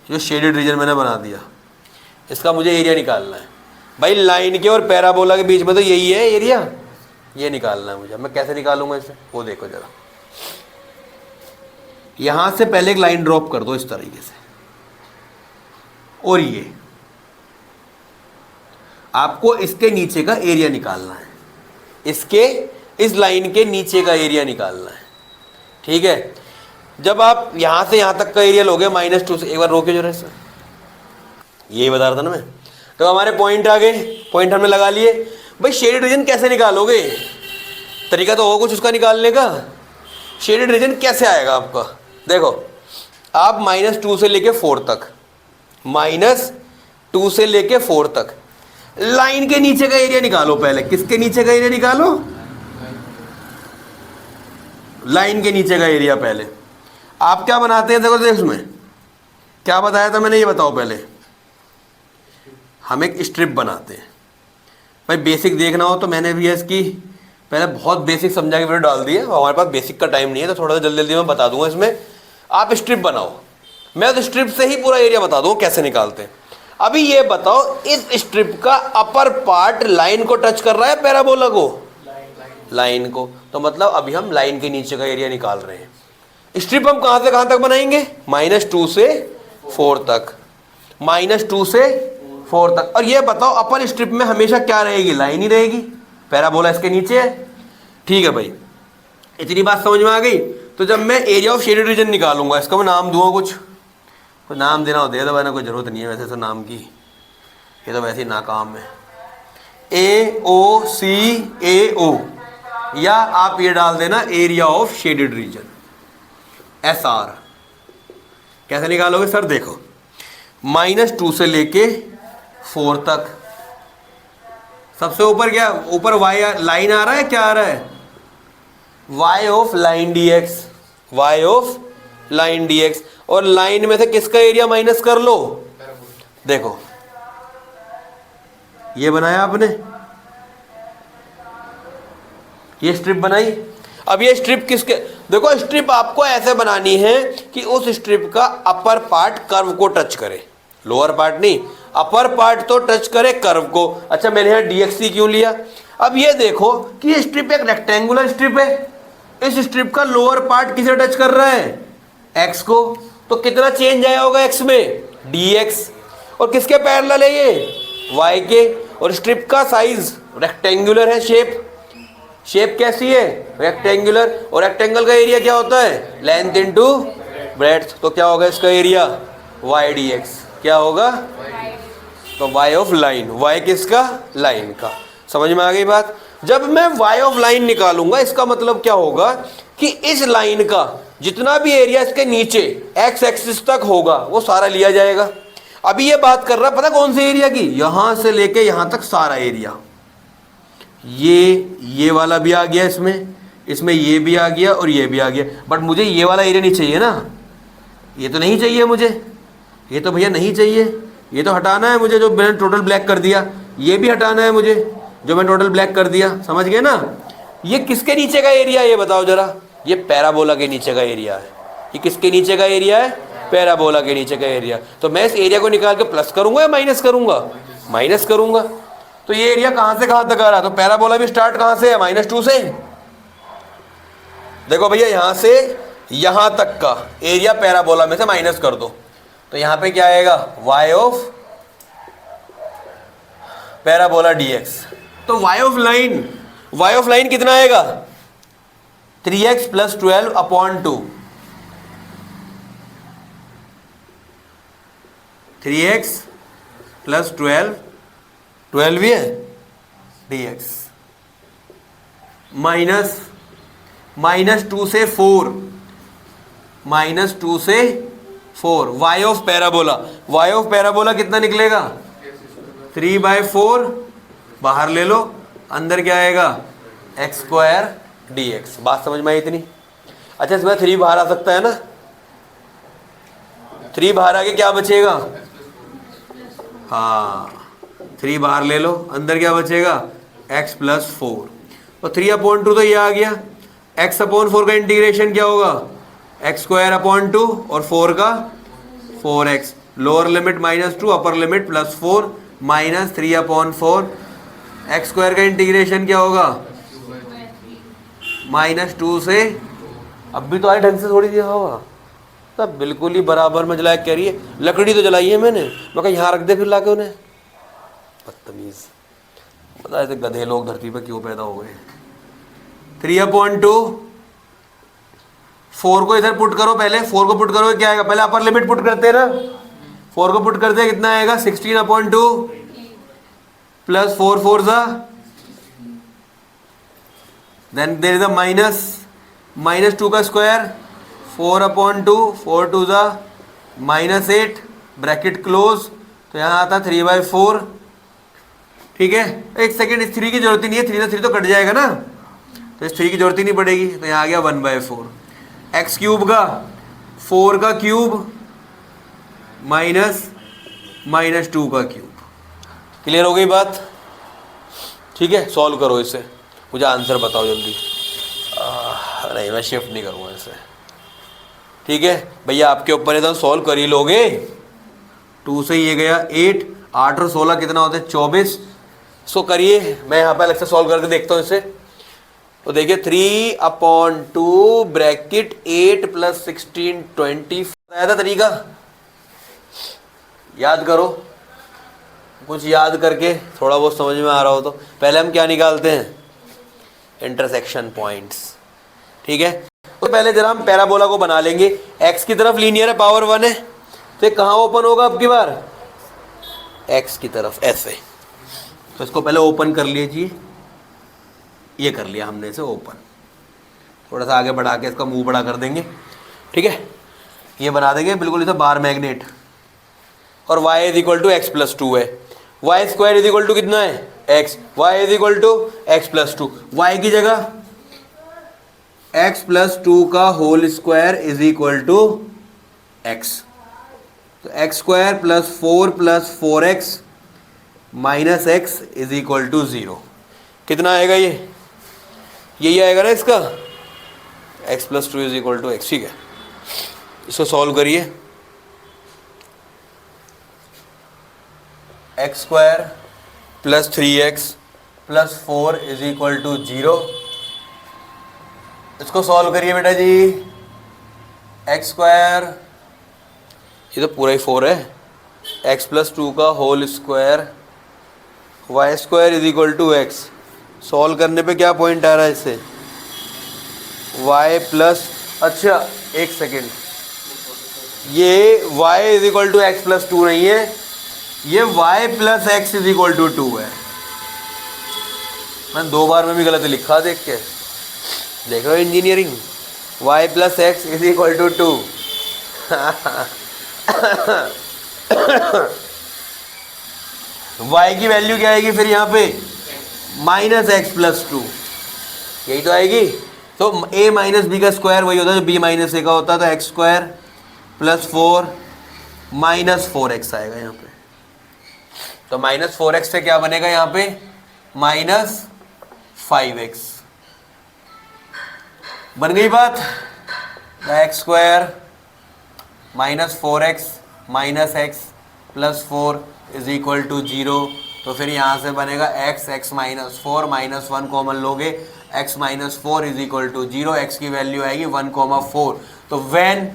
जो शेडेड रीजन मैंने बना दिया इसका मुझे एरिया निकालना है। भाई लाइन के और पैराबोला के बीच में तो यही है एरिया, ये निकालना है मुझे। मैं कैसे निकालूंगा इसे वो देखो जरा। यहाँ से पहले एक लाइन ड्रॉप कर दो इस तरीके से, और ये आपको इसके नीचे का एरिया निकालना है, इसके इस लाइन के नीचे का एरिया निकालना है, ठीक है। जब आप यहां से यहां तक का एरिया लोगे -2 से, एक बार रोके जरा सर, यही बता रहा था ना मैं। तो हमारे पॉइंट आ गए, पॉइंट हमने लगा लिए। भाई शेडेड रीजन कैसे निकालोगे, तरीका तो होगा कुछ उसका निकालने का। शेडेड रीजन कैसे आएगा आपका, देखो आप -2 से लेके 4 तक, -2 से लेके 4 तक लाइन के नीचे का एरिया निकालो पहले। किसके नीचे का एरिया निकालो, लाइन के नीचे का एरिया पहले। आप क्या बनाते हैं, देखो इसमें क्या बताया था मैंने, ये बताओ पहले। हम एक स्ट्रिप बनाते हैं। भाई बेसिक देखना हो तो मैंने भी इसकी पहले बहुत बेसिक समझा के वीडियो डाल दी है, हमारे पास बेसिक का टाइम नहीं है तो थोड़ा सा जल्दी जल्दी मैं बता दूंगा इसमें। आप स्ट्रिप बनाओ, मैं उस स्ट्रिप से ही पूरा एरिया बता दूँ कैसे निकालते हैं। अभी ये बताओ इस स्ट्रिप का अपर पार्ट लाइन को टच कर रहा है पैराबोला को, लाइन को, तो मतलब अभी हम लाइन के नीचे का एरिया निकाल रहे हैं। स्ट्रिप हम कहां से कहां तक बनाएंगे, -2 से 4 तक, -2 से 4 तक। और ये बताओ अपर स्ट्रिप में हमेशा क्या रहेगी, लाइन ही रहेगी, पैराबोला इसके नीचे है, ठीक है भाई। इतनी बात समझ में आ गई। तो जब मैं एरिया ऑफ शेडेड रीजन निकालूंगा, इसका मैं नाम दूंगा, कुछ नाम देना हो दे दो, वरना कोई जरूरत नहीं है वैसे तो नाम की, ये तो वैसे ही नाकाम है। AOCAO, या आप ये डाल देना area of shaded region, SR। कैसे निकालोगे सर, देखो -2 से लेके 4 तक, सबसे ऊपर क्या, ऊपर y लाइन आ रहा है, क्या आ रहा है, y of line dx, y of line dx। और लाइन में से किसका एरिया माइनस कर लो, देखो ये बनाया आपने, ये स्ट्रिप बनाई। अब ये स्ट्रिप किसके, देखो स्ट्रिप आपको ऐसे बनानी है कि उस स्ट्रिप का अपर पार्ट कर्व को टच करे, लोअर पार्ट नहीं, अपर पार्ट तो टच करे कर्व को। अच्छा मैंने यहाँ DXC क्यों लिया, अब ये देखो कि ये स्ट्रिप एक रेक्टेंगुलर स्ट्रिप है, इस स्ट्रिप का लोअर पार्ट किसे टच कर रहा है, x को, तो कितना चेंज आया होगा x में, dx। और किसके पैरेलल है ये, y के। और स्ट्रिप का साइज रेक्टेंगुलर है, शेप कैसी है, रेक्टेंगुलर। और रेक्टेंगल का एरिया क्या होता है, लेंथ इनटू ब्रेड्थ। तो क्या होगा इसका एरिया, y dx, क्या होगा, तो y ऑफ लाइन, y किसका, लाइन का। समझ में आ गई बात। जब मैं y ऑफ लाइन निकालूंगा इसका मतलब क्या होगा कि इस लाइन का जितना भी एरिया इसके नीचे x एक्सिस तक होगा वो सारा लिया जाएगा। अभी ये बात कर रहा है पता कौन से एरिया की, यहां से लेके यहां तक सारा एरिया। ये वाला भी आ गया इसमें ये भी आ गया और ये भी आ गया। बट मुझे ये वाला एरिया नहीं चाहिए ना, ये तो नहीं चाहिए मुझे, ये तो भैया नहीं चाहिए, ये तो हटाना है मुझे जो मैंने टोटल ब्लैक कर दिया, ये भी हटाना है मुझे जो मैं टोटल ब्लैक कर दिया। समझ गए ना। ये किसके नीचे का एरिया है ये बताओ जरा, ये पैराबोला के नीचे का एरिया है। ये किसके नीचे का एरिया है, पैराबोला के नीचे का एरिया। तो मैं इस एरिया को निकाल के प्लस करूंगा या माइनस करूंगा, माइनस करूंगा। तो ये एरिया कहां से कहां तक आ रहा है, तो पैराबोला भी स्टार्ट कहां से है, -2 से। देखो भैया यहां से यहां तक का एरिया पैराबोला में से माइनस कर दो, तो यहां पे क्या आएगा, y ऑफ पैराबोला dx। तो y ऑफ लाइन कितना आएगा, 3x plus 12 upon 2, 3x plus 12 भी है dx, माइनस 2 से 4, y ऑफ पैराबोला कितना निकलेगा, 3/4, बाहर ले लो, अंदर क्या आएगा, x स्क्वायर dx। बात समझ में आई इतनी? अच्छा इसमें 3 बाहर आ सकता है ना, 3 बाहर आके क्या बचेगा, हाँ 3 बाहर ले लो, अंदर क्या बचेगा, x प्लस 4, और 3/2 तो ये आ गया, x/4 का इंटीग्रेशन क्या होगा, x स्क्वायर अपॉन 2 और 4 का 4x, lower limit -2 upper limit +4 minus 3/4, x square का इंटीग्रेशन क्या होगा, -2 से, अब भी तो आए ढंग से थोड़ी दिया होगा, तब बिल्कुल ही बराबर में जलाया। कह रही है लकड़ी तो जलाई है मैंने, मैं कहा यहाँ रख दे फिर लाके उन्हें, बदतमीज, पता ऐसे गधे लोग धरती पर क्यों पैदा हो गए। 3/2, 4 को इधर पुट करो, पहले 4 को पुट करो, क्या आएगा, पहले अपर लिमिट पुट करते हैं ना, 4 को पुट करते हैं, कितना आएगा, 16/2 प्लस 4 4 ज़ा, देन देयर इज अ -2 का स्क्वायर, 4/2, 4 2 ज़ा -8, ब्रैकेट क्लोज, तो यहाँ आता 3/4, ठीक है। एक सेकेंड, इस 3 की जरूरत ही नहीं है, 3 से 3 तो कट जाएगा ना, तो इस 3 की जरूरत ही नहीं पड़ेगी, तो यहाँ आ गया 1/4, एक्स क्यूब का 4 का क्यूब -2 का क्यूब। क्लियर हो गई बात? ठीक है, सॉल्व करो इसे, मुझे आंसर बताओ जल्दी। नहीं मैं शिफ्ट नहीं करूँगा इसे, ठीक है भैया, आपके ऊपर है तो सॉल्व कर ही लोगे। 2 से ये गया 8, 8 और 16 कितना होता है, 24। इसको करिए, मैं यहाँ पे अलग से सॉल्व करके देखता हूँ इसे। तो देखिए 3/2 ब्रैकेट 8 + 16 20 आया था तरीका, याद करो, कुछ याद करके थोड़ा बहुत समझ में आ रहा हो तो। पहले हम क्या निकालते हैं, इंटरसेक्शन पॉइंट्स, ठीक है। तो पहले जरा हम पैराबोला को बना लेंगे, x की तरफ लीनियर है, पावर 1 है, तो कहाँ ओपन होगा अब की बार, x की तरफ ऐसे। तो इसको पहले ओपन कर लीजिए, ये कर लिया हमने इसे ओपन, थोड़ा सा आगे बढ़ा के इसका मुंह बड़ा कर देंगे, ठीक है, ये बना देंगे बिल्कुल इसे बार मैग्नेट। और y = x + 2 है, y स्क्वायर = कितना है, x, y = x + 2, y की जगह x + 2 का होल स्क्वायर = x, तो x स्क्वायर + 4 + 4x - x = 0। कितना आएगा ये, यही आएगा ना इसका, x + 2 = x, ठीक है। इसको सॉल्व करिए, x स्क्वायर + 3x + 4 = 0। इसको सॉल्व करिए बेटा जी, x स्क्वायर, ये तो पूरा ही 4 है, x + 2 का whole square, y square = x। Solve करने पे क्या पॉइंट आ रहा है इससे, y प्लस, अच्छा एक सेकेंड, ये y = x + 2 नहीं है, ये y + x = 2 है। मैं 2 बार में भी गलत लिखा, देख के देख रहे हो इंजीनियरिंग, y + x = 2। y की वैल्यू क्या आएगी फिर यहाँ पे, -x + 2, यही तो आएगी। तो a - b का स्क्वायर वही होता है जो b - a का होता है, तो x स्क्वायर + 4 - 4x आएगा यहाँ पे। तो -4x से क्या बनेगा यहाँ पे, -5x, बन गई बात। x square -4x - x + 4 = 0। तो फिर यहाँ से बनेगा x - 4 -1 कॉमन लोगे, x - 4 = 0, x की वैल्यू आएगी 1,4। तो व्हेन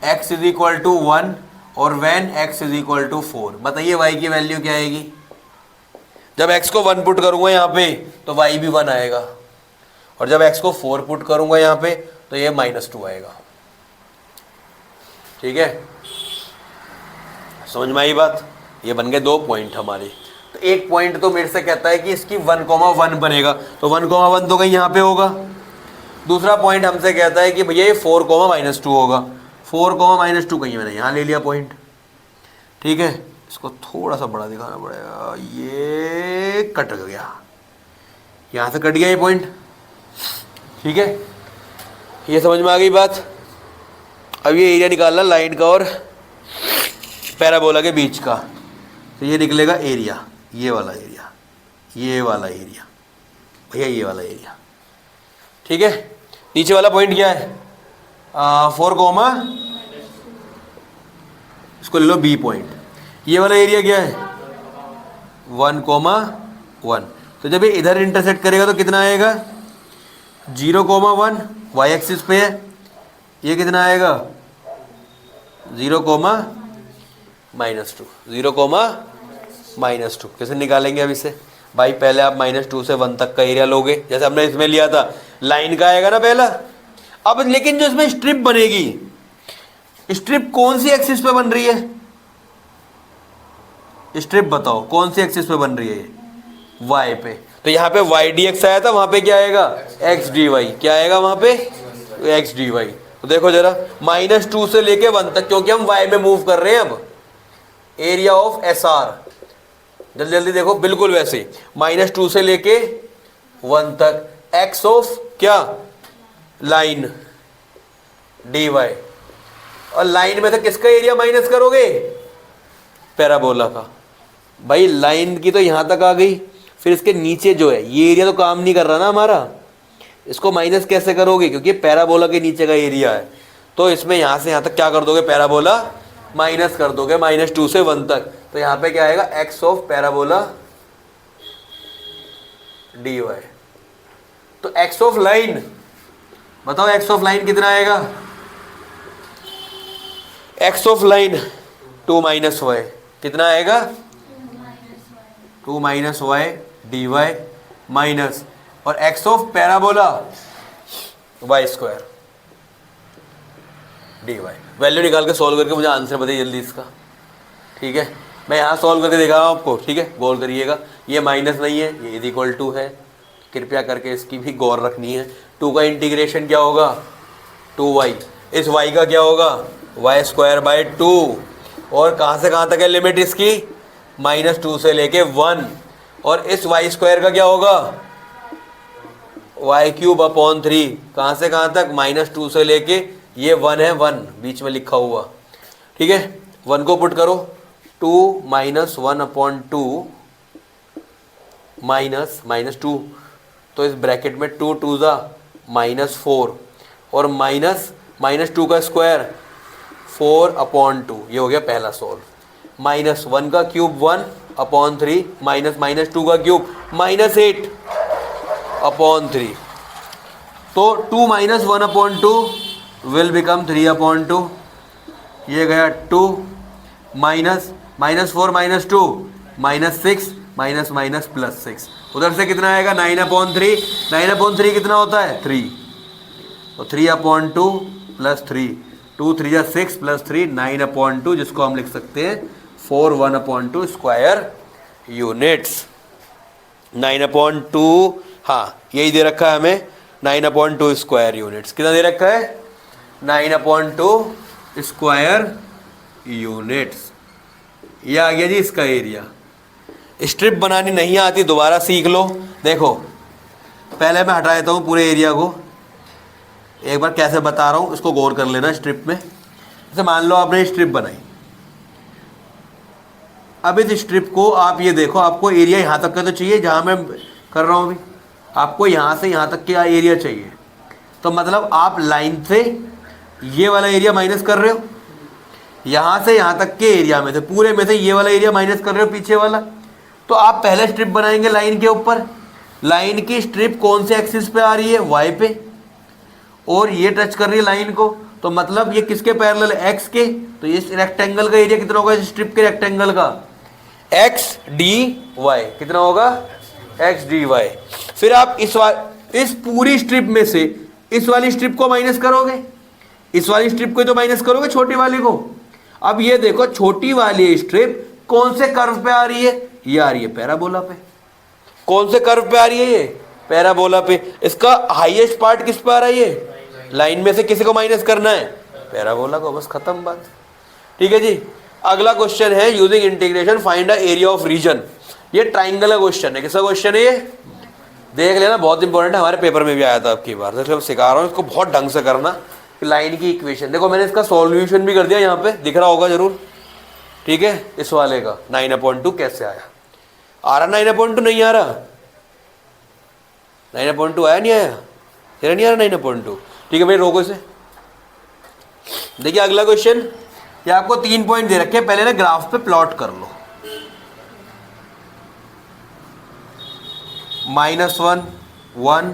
x = 1 और when x is equal to 4, बताइए y की वैल्यू क्या आएगी? जब x को 1 पुट करूंगा यहाँ पे तो y भी 1 आएगा, और जब x को 4 पुट करूंगा यहाँ पे तो ये -2 आएगा। ठीक है, समझ में आई बात? ये बन गए 2 पॉइंट हमारे। तो एक पॉइंट तो मेरे से कहता है कि इसकी 1,1 बनेगा, तो 1,1 तो कहीं यहाँ पे होगा। दूसरा पॉइंट हमसे कहता है कि भैया ये 4,-2 होगा, 4,-2 कहीं मैंने यहाँ ले लिया पॉइंट। ठीक है, इसको थोड़ा सा बड़ा दिखाना पड़ेगा, ये कट गया, यहाँ से कट गया ये पॉइंट। ठीक है, ये समझ में आ गई बात? अब ये एरिया निकालना लाइन का और पैराबोला के बीच का, तो ये निकलेगा एरिया, ये वाला एरिया, ये वाला एरिया, भैया ये वाला एरिया। ठीक है, नीचे वाला पॉइंट क्या है? 4, इसको ले लो बी पॉइंट। ये वाला एरिया क्या है? 1,1। तो जब ये इधर इंटरसेक्ट करेगा तो कितना आएगा? 0,1 वाई एक्सिस पे है, ये कितना आएगा? 0,-2, 0,-2। कैसे निकालेंगे अब इसे? भाई पहले आप -2 से 1 तक का एरिया लोगे, जैसे हमने इसमें लिया था, लाइन का आएगा ना पहला। अब लेकिन जो इसमें स्ट्रिप बनेगी, स्ट्रिप कौन सी एक्सिस पे बन रही है? स्ट्रिप बताओ कौन सी एक्सिस पे बन रही है? ये y पे। तो यहाँ पे y dx आया था, वहां पे क्या आएगा? x dy। क्या आएगा वहां पे? x dy। तो देखो जरा, -2 से लेके 1 तक, क्योंकि हम y में मूव कर रहे हैं। अब एरिया ऑफ SR, जल्दी जल्दी देखो, बिल्कुल वैसे -2 से लेके 1 तक, x ऑफ क्या? Line dy। और लाइन में से किसका एरिया माइनस करोगे? पैराबोला का। भाई लाइन की तो यहां तक आ गई, फिर इसके नीचे जो है ये एरिया तो काम नहीं कर रहा ना हमारा, इसको माइनस कैसे करोगे? क्योंकि पैराबोला के नीचे का एरिया है, तो इसमें यहां से यहां तक क्या कर दोगे? पैराबोला माइनस कर दोगे, -2 से 1 तक। तो यहां पे क्या आएगा? x of parabola dy। तो x ऑफ लाइन बताओ, x ऑफ लाइन कितना आएगा? x ऑफ लाइन 2 - y कितना आएगा? 2 - y dy माइनस, और x of parabola y² dy। Value निकाल के सॉल्व करके मुझे आंसर बताइए जल्दी इसका। ठीक है, मैं यहाँ सॉल्व करके दिखा रहा हूँ आपको। ठीक है, गौर करिएगा, ये माइनस नहीं है, ये = है, कृपया करके इसकी भी गौर रखनी है। 2 का इंटीग्रेशन क्या होगा? 2y। इस y का क्या होगा? y²/2। और कहाँ से कहाँ तक है लिमिट इसकी? -2 से लेके 1। और इस y² का क्या होगा? y³/3। कहाँ से कहाँ तक? -2 से लेके ये 1 है, 1 बीच में लिखा हुआ। ठीक है, 1 को पुट करो, 2 - 1/2 -2, तो इस ब्रैकेट में 2 × 2 = -4, और -2 का स्क्वायर 4/2। ये हो गया पहला सॉल्व। -1 का क्यूब 1/3, -2 का क्यूब -8/3। तो 2 - 1/2 विल बिकम 3/2। ये गया 2 -4 -2 -6 -+6। उधर से कितना आएगा? 9/3। 9/3 कितना होता है? 3। तो 3/2 + 3, 2 × 3 = 6 + 3 9/2, जिसको हम लिख सकते हैं 4/1/2 स्क्वायर यूनिट्स। 9/2, हाँ यही दे रखा है हमें, 9/2 स्क्वायर यूनिट्स। कितना दे रखा है? 9/2 स्क्वायर यूनिट्स। ये आ गया जी इसका एरिया। स्ट्रिप बनानी नहीं आती, दोबारा सीख लो। देखो पहले मैं हटा देता हूँ पूरे एरिया को, एक बार कैसे बता रहा हूँ इसको गौर कर लेना। स्ट्रिप में जैसे मान लो आपने स्ट्रिप बनाई, अब इस स्ट्रिप को आप ये देखो, आपको एरिया यहाँ तक का तो चाहिए जहाँ मैं कर रहा हूँ अभी, आपको यहाँ से यहाँ तक का एरिया चाहिए। तो मतलब आप लाइन से ये वाला एरिया माइनस कर रहे हो, यहाँ से यहाँ तक के एरिया में से, पूरे में से ये वाला एरिया माइनस कर रहे हो, पीछे वाला। तो आप पहले स्ट्रिप बनाएंगे लाइन के ऊपर। लाइन की स्ट्रिप कौन से एक्सिस पे आ रही है? वाई पे, और ये टच कर रही है लाइन को, तो मतलब ये किसके पैरेलल है, एक्स के। तो इस रेक्टेंगल का एरिया कितना होगा, इस स्ट्रिप के रेक्टेंगल का, एक्स डी वाई, कितना होगा, एक्स डी वाई। फिर आप इस पूरी स्ट्रिप में से इस वाली स्ट्रिप को माइनस करोगे, इस वाली स्ट्रिप को तो माइनस करोगे छोटी वाली को। अब ये देखो छोटी वाली स्ट्रिप कौन से कर्व पे आ रही है, ये आ रही है पैराबोला पे। कौन से कर्व पे आ रही है ये, पैराबोला पे। इसका हाईएस्ट पार्ट किस पे आ रहा है, ये लाइन में से किसी को माइनस करना है, पैराबोला को, बस खत्म बात। ठीक है जी। अगला क्वेश्चन है using integration find the area of region. ये ट्राइंगल का क्वेश्चन है। किसका क्वेश्चन है ये, देख लेना, बहुत इंपॉर्टेंट है, हमारे पेपर में भी आया था आपकी बार। तो सिखा रहा हूँ इसको बहुत ढंग से करना। लाइन की इक्वेशन देखो, मैंने इसका सॉल्यूशन भी कर दिया, यहाँ पे दिख रहा होगा जरूर। ठीक है, इस वाले का 9/2 कैसे आया, आ रहा 9/2 नहीं आ रहा, 9/2 आया नहीं आया, तेरा नहीं आ रहा 9/2। ठीक है भाई, रोको इसे। देखिए अगला क्वेश्चन, ये आपको 3 पॉइंट दे रखे हैं, पहले ना ग्राफ पे प्लॉट कर लो। -1 1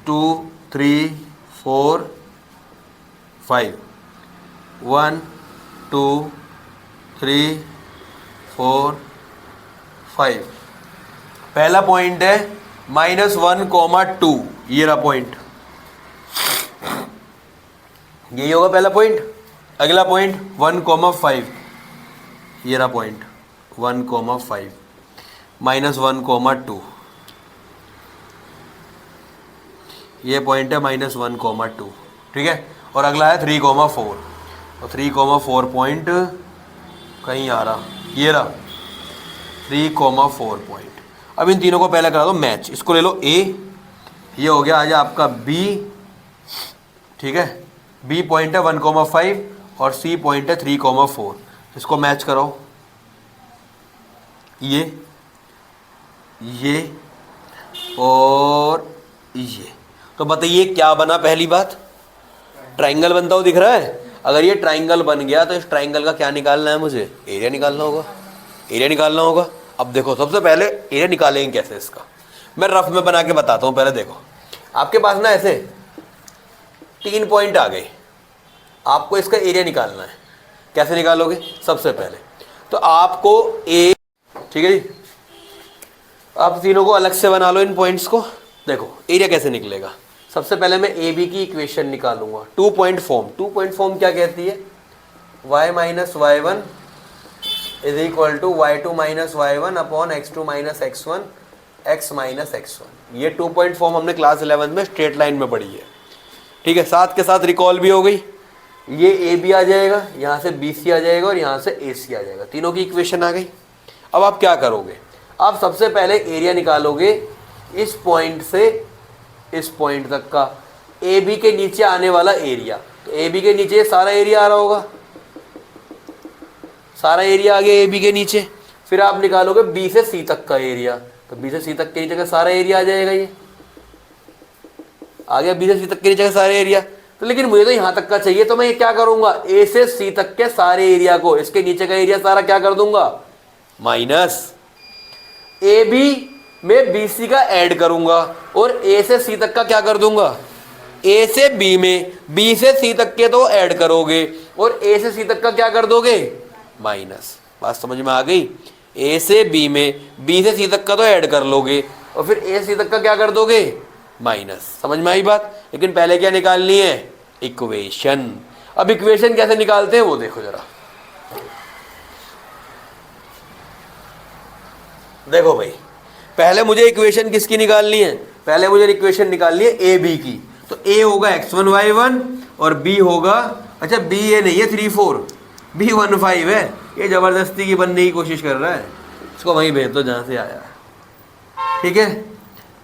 2 3 4 5 1 2 3 4 5। पहला पॉइंट है -1, 2, ये रहा पॉइंट, यही होगा पहला पॉइंट। अगला पॉइंट 1, 5, ये रहा पॉइंट 1, 5 -1, 2, ये पॉइंट है -1, 2। ठीक है, और अगला है 3, 4, और 3, 4 पॉइंट कहीं आ रहा, ये रहा 3, 4 पॉइंट। अब इन तीनों को पहले करा दो मैच। इसको ले लो ए, ये हो गया आज आपका बी। ठीक है, बी पॉइंट है 1, 5 और सी पॉइंट है 3, 4। इसको मैच करो, ये और ये। तो बताइए क्या बना, पहली बात ट्राइंगल बनता हुआ दिख रहा है। अगर ये ट्राइंगल बन गया तो इस ट्राइंगल का क्या निकालना है, मुझे एरिया निकालना होगा, एरिया निकालना होगा। अब देखो सबसे पहले एरिया निकालेंगे कैसे, इसका मैं रफ में बना के बताता हूँ। पहले देखो, आपके पास ना ऐसे 3 पॉइंट आ गए, आपको इसका एरिया निकालना है। कैसे निकालोगे, सबसे पहले तो आपको ए, ठीक है जी, आप तीनों को अलग से बना लो इन पॉइंट्स को। देखो एरिया कैसे निकलेगा, सबसे पहले मैं ए बी की इक्वेशन निकालूंगा। 2 पॉइंट फॉर्म, 2 पॉइंट फॉर्म क्या कहती है, y - y1 is equal to y2 - y1 upon x2 - x1 x - x1। ये 2 पॉइंट फॉर्म हमने क्लास 11 में स्ट्रेट लाइन में पढ़ी है। ठीक है, साथ के साथ रिकॉल भी हो गई। ये ए बी आ जाएगा, यहाँ से बी सी आ जाएगा और यहाँ से ए सी आ जाएगा, तीनों की इक्वेशन आ गई। अब आप क्या करोगे, आप सबसे पहले एरिया निकालोगे इस पॉइंट से इस पॉइंट तक का, ए बी के नीचे आने वाला एरिया। तो ए बी के नीचे सारा एरिया आ रहा होगा, सारा एरिया आ गया ए बी के नीचे। फिर आप निकालोगे बी से सी तक का एरिया, तो बी से सी तक के नीचे का सारा एरिया आ जाएगा, ये आ गया बी से सी तक के नीचे का सारा एरिया। तो लेकिन मुझे तो यहाँ तक का चाहिए, तो मैं ये क्या करूंगा, ए से सी तक के सारे एरिया को इसके नीचे का एरिया सारा क्या कर दूंगा, माइनस ए बी में बी सी का ऐड करूंगा और ए से सी तक का क्या कर दूंगा, ए से बी में बी से सी तक के तो ऐड करोगे और ए से सी तक का क्या कर दोगे, माइनस। बात समझ में आ गई, ए से बी में बी से सी तक का तो ऐड कर लोगे और फिर ए से सी तक का क्या कर दोगे, माइनस। समझ में आई बात। लेकिन पहले क्या निकालनी है, इक्वेशन। अब इक्वेशन कैसे निकालते हैं वो देखो जरा। देखो भाई, पहले मुझे इक्वेशन किसकी निकालनी है, पहले मुझे इक्वेशन निकालनी है ए बी की। तो ए होगा x1 y1 और बी होगा, अच्छा बी ये नहीं है 3 4, बी 1 5 है। ये जबरदस्ती की बनने की कोशिश कर रहा है, इसको वहीं भेज दो जहां से आया। ठीक है,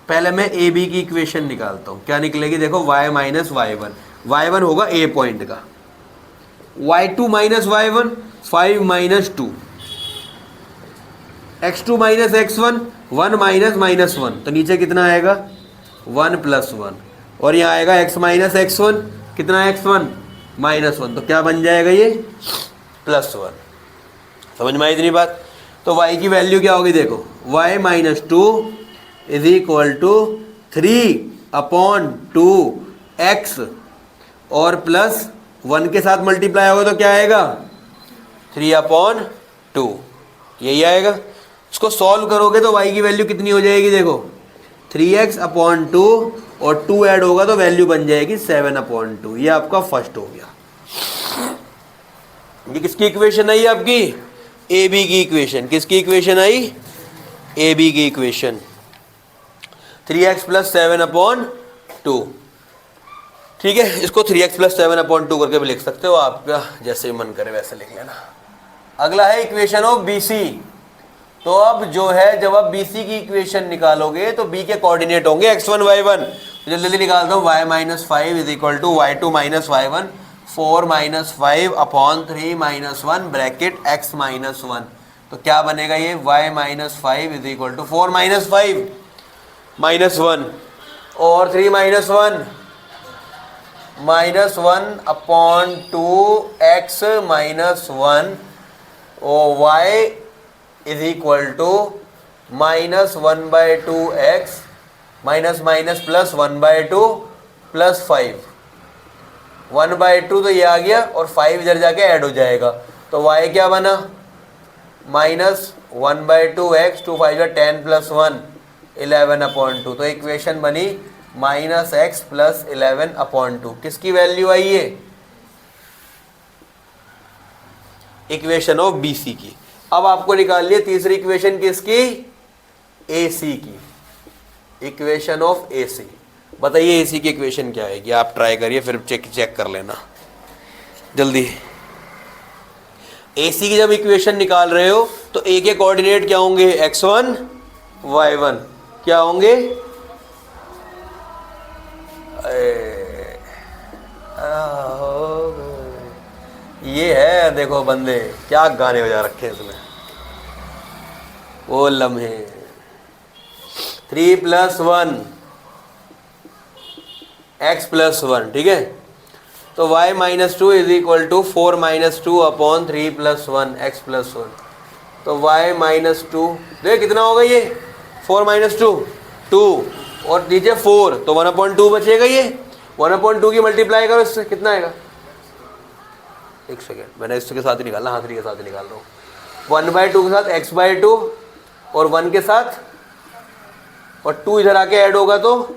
पहले मैं ए बी की इक्वेशन निकालता हूँ। क्या निकलेगी, देखो y - y1, y1 होगा ए पॉइंट का, y2 - y1 5 - 2, x2 - x1 1 - -1, तो नीचे कितना आएगा 1 + 1 और यहाँ आएगा x - x1, कितना x1 -1, तो क्या बन जाएगा ये +1। समझ में आई इतनी बात। तो y की वैल्यू क्या होगी, देखो y - 2 is equal to 3/2x और प्लस 1 के साथ मल्टीप्लाई होगा तो क्या आएगा 3/2, यही आएगा। इसको सॉल्व करोगे तो y की वैल्यू कितनी हो जाएगी, देखो 3x/2 और 2 ऐड होगा तो वैल्यू बन जाएगी 7/2। ये आपका फर्स्ट हो गया। ये किसकी इक्वेशन आई आपकी, ए बी की इक्वेशन। किसकी इक्वेशन आई, ए बी की इक्वेशन। 3x + 7/2, ठीक है। इसको 3x + 7/2 करके भी लिख सकते हो, आपका जैसे मन करे वैसे लिख लेना। अगला है इक्वेशन ऑफ BC। तो अब जो है जब आप BC की इक्वेशन निकालोगे तो B के कोऑर्डिनेट होंगे x1 y1। तो जल्दी निकालता हूँ, y - 5 = y2 - y1 4 - 5/3 - 1 bracket x - 1। तो क्या बनेगा ये, y - 5 = 4 - 5 - 1 और 3 - 1 -1/2 x - 1 और y = -1/2x + 1/2 + 5। 1/2 तो ये आ गया और 5 इधर जाके ऐड हो जाएगा। तो y क्या बना, -1/2x 2 × 5 = 10 + 1 11/2। तो इक्वेशन बनी -x + 11/2। किसकी वैल्यू आई है, इक्वेशन ऑफ BC की। अब आपको निकाल है तीसरी इक्वेशन किसकी, AC की, इक्वेशन ऑफ AC। बताइए AC की इक्वेशन क्या है, आप ट्राई करिए फिर चेक कर लेना जल्दी। AC की जब इक्वेशन निकाल रहे हो तो A के कोऑर्डिनेट क्या होंगे, x1 y1 क्या होंगे, ये है देखो बंदे क्या गाने बजा रखे हैं इसमें, वो लम्हे 3 + 1 x + 1, ठीक है। तो y - 2 = 4 - 2/3 + 1 x + 1। तो y - 2 देख कितना होगा ये, 4 - 2 2 और नीचे 4 तो 1/2 बचेगा। ये 1/2 की मल्टीप्लाई करो इससे, कितना आएगा, एक सेकेंड, मैंने इसके साथ ही निकालना, हाथरी के साथ ही निकाल रहा हूँ। 1/2 के साथ x/2 और 1 के साथ और 2 इधर आके ऐड होगा तो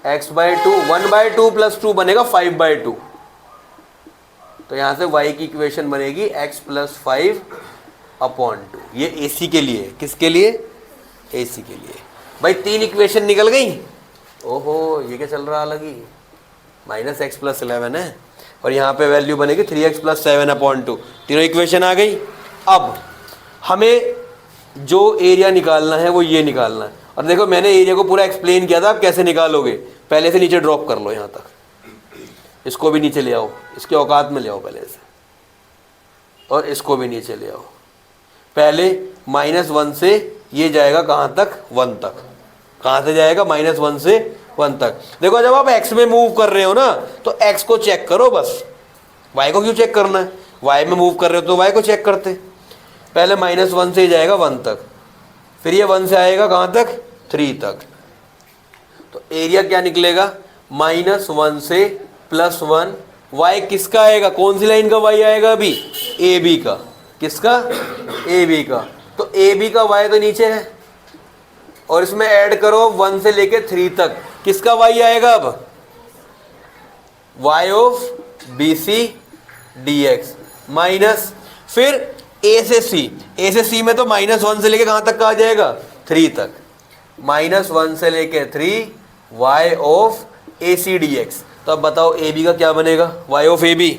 x/2 1/2 + 2 बनेगा 5/2। तो यहां से y की इक्वेशन बनेगी x + 5/2। ये AC के लिए, किसके लिए, AC के लिए। भाई 3 इक्वेशन निकल गई। ओहो ये क्या चल रहा अलग ही, -x + 11 है और यहाँ पे वैल्यू बनेगी 3x + 7/2। तीनों इक्वेशन आ गई। अब हमें जो एरिया निकालना है वो ये निकालना है। और देखो मैंने एरिया को पूरा एक्सप्लेन किया था, आप कैसे निकालोगे, पहले से नीचे ड्रॉप कर लो यहाँ तक, इसको भी नीचे ले आओ, इसके औकात में ले आओ पहले से, और इसको भी नीचे ले आओ। पहले -1 से ये जाएगा कहाँ तक, 1 तक। कहाँ से जाएगा, -1 से 1 तक। देखो जब आप x में मूव कर रहे हो ना तो x को चेक करो बस, y को क्यों चेक करना है, y में मूव कर रहे हो तो y को चेक करते। पहले -1 से जाएगा 1 तक, फिर ये 1 से आएगा कहाँ तक, 3 तक। तो एरिया क्या निकलेगा, -1 से +1। y किसका आएगा, कौन सी लाइन का y आएगा अभी, AB का। किसका, AB का। तो AB का y तो नीचे है और इसमें ऐड करो 1 से लेके 3 तक, किसका y आएगा अब, y of BC dx minus, फिर A से C में तो -1 से लेके कहाँ तक का आ जाएगा, 3 तक। -1 से लेके 3 y ऑफ AC dx। तो अब बताओ AB का क्या बनेगा, y of AB,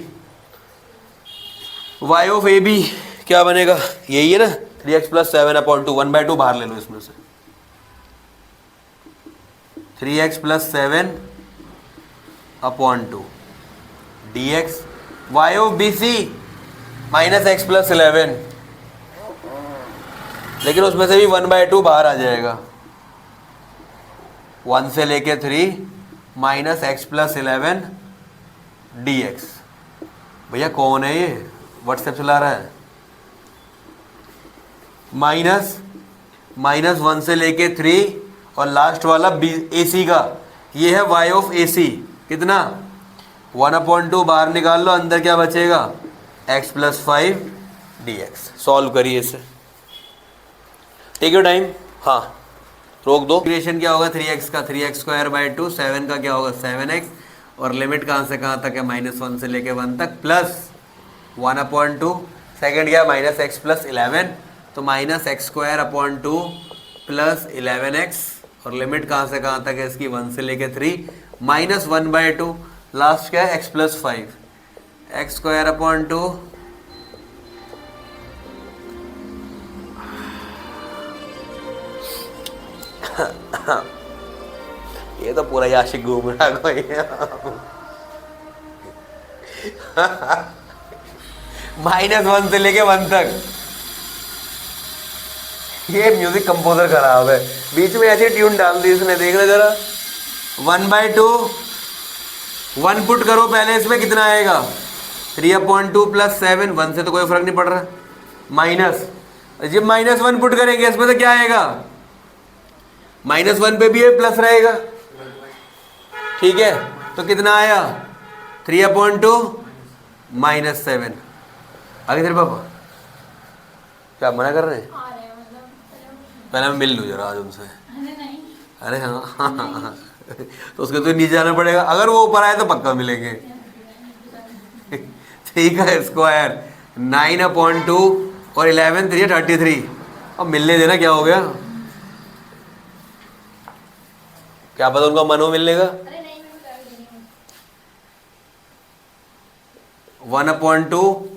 y of AB क्या बनेगा, यही है ना 3x + 7/2। 1/2 बाहर ले लो इसमें से, 3x + 7/2 dx y of BC -x + 11। लेकिन उसमें से भी 1/2 बाहर आ जाएगा, 1 से लेके 3 -x + 11 dx। भैया कौन है ये, व्हाट्सएप चला रहा है। -1 से लेके 3 और लास्ट वाला AC का, ये है y ऑफ AC, कितना 1/2 बाहर निकाल लो, अंदर क्या बचेगा, x + 5 dx। सॉल्व करिए इसे, टेक योर टाइम। हाँ रोक दो। इंटीग्रेशन क्या होगा 3x का 3x²/2, 7 का क्या होगा 7x, और लिमिट कहाँ से कहाँ तक है, -1 से लेके 1 तक, प्लस 1/2, सेकेंड क्या -x + 11, तो -x²/2 प्लस 11x, और लिमिट कहाँ से कहाँ तक है इसकी 1 से लेके 3, -1/2, लास्ट क्या है x + 5, x²/2 ये तो पूरा याशिक घूम रहा कोई। -1 से लेके 1 तक, ये म्यूजिक कंपोजर खराब है, बीच में ऐसी ट्यून डाल दी इसने, देखना जरा। 1/2 1 पुट करो पहले, इसमें कितना आएगा 3/2 + 7, 1 से तो कोई फर्क नहीं पड़ रहा, माइनस, जब -1 पुट करेंगे इसमें तो क्या आएगा, -1 पे भी ये प्लस रहेगा, ठीक है, तो कितना आया 3/2 -7। आगे तेरे पापा क्या मना कर रहे हैं, पहले मैं मिल लूँ जरा आज उनसे। अरे हाँ तो उसके तो नीचे जाना पड़ेगा, अगर वो ऊपर आए तो पक्का मिलेंगे। ठीक है, स्क्वायर 9/2 और 11 3 33, अब मिलने देना, क्या हो गया, क्या पता उनका मन हो मिलने का। 1/2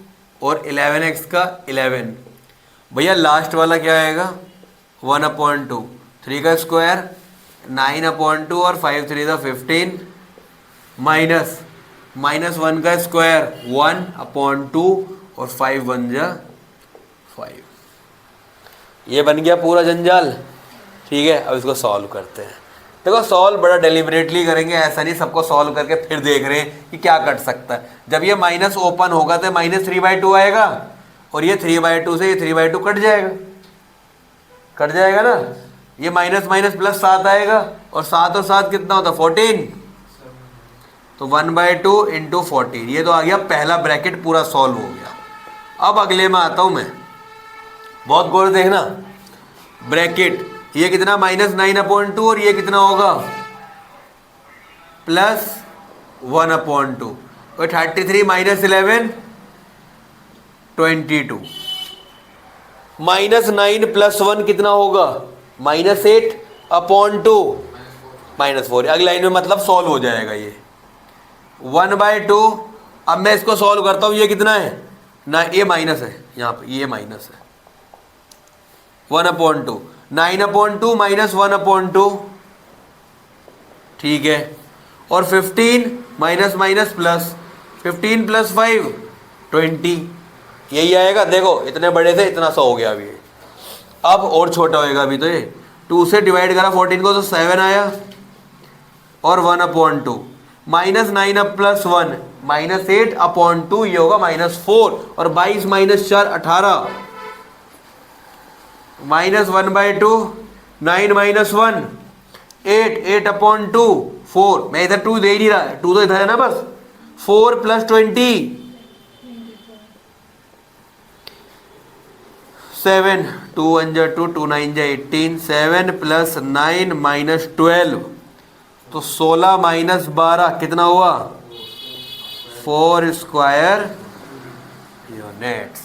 और 11x का 11, भैया लास्ट वाला क्या आएगा 1/2, 3 का स्क्वायर 9/2 और 5 3 15, माइनस -1 का स्क्वायर 1/2 और 5 1 जा 5, ये बन गया पूरा जंजाल। ठीक है, अब इसको सॉल्व करते हैं। देखो सॉल्व बड़ा डेलिबरेटली करेंगे, ऐसा नहीं सबको सॉल्व करके फिर देख रहे हैं कि क्या कट सकता है। जब ये माइनस ओपन होगा तो -3/2 आएगा, और ये 3/2 से ये 3/2 कट जाएगा ना, ये माइनस माइनस प्लस 7 आएगा, और 7 और 7 कितना होता है 14, तो 1/2 × 14, ये तो आ गया पहला ब्रैकेट, पूरा सॉल्व हो गया। अब अगले में आता हूं मैं, बहुत गौर से देखना, ब्रैकेट ये कितना -9/2 और ये कितना होगा +1/2, और 33 - 11 22, -9 + 1 कितना होगा -8/2 -4, अगली लाइन में मतलब सॉल्व हो जाएगा ये 1/2। अब मैं इसको सॉल्व करता हूँ, ये कितना है ना, ये माइनस है यहाँ पे, ये माइनस है 1/2, 9/2 - 1/2, ठीक है, और 15 माइनस माइनस प्लस, 15 + 5 20, यही आएगा। देखो इतने बड़े से इतना सा हो गया अभी, अब और छोटा होएगा, अभी तो ये 2 से डिवाइड करा 14 को तो 7 आया, और 1/2 -9 + 1 -8/2, ये होगा -4, और 22 - 4 18, -1/2 9 - 1 8 8/2 4, मैं इधर 2 दे ही नहीं रहा, 2 तो इधर है ना बस, 4 + 20 7, 2 1 जा 2, 2 9 जा 18, 7 + 9 - 12, तो 16 - 12 कितना हुआ 4 स्क्वायर यूनिट्स।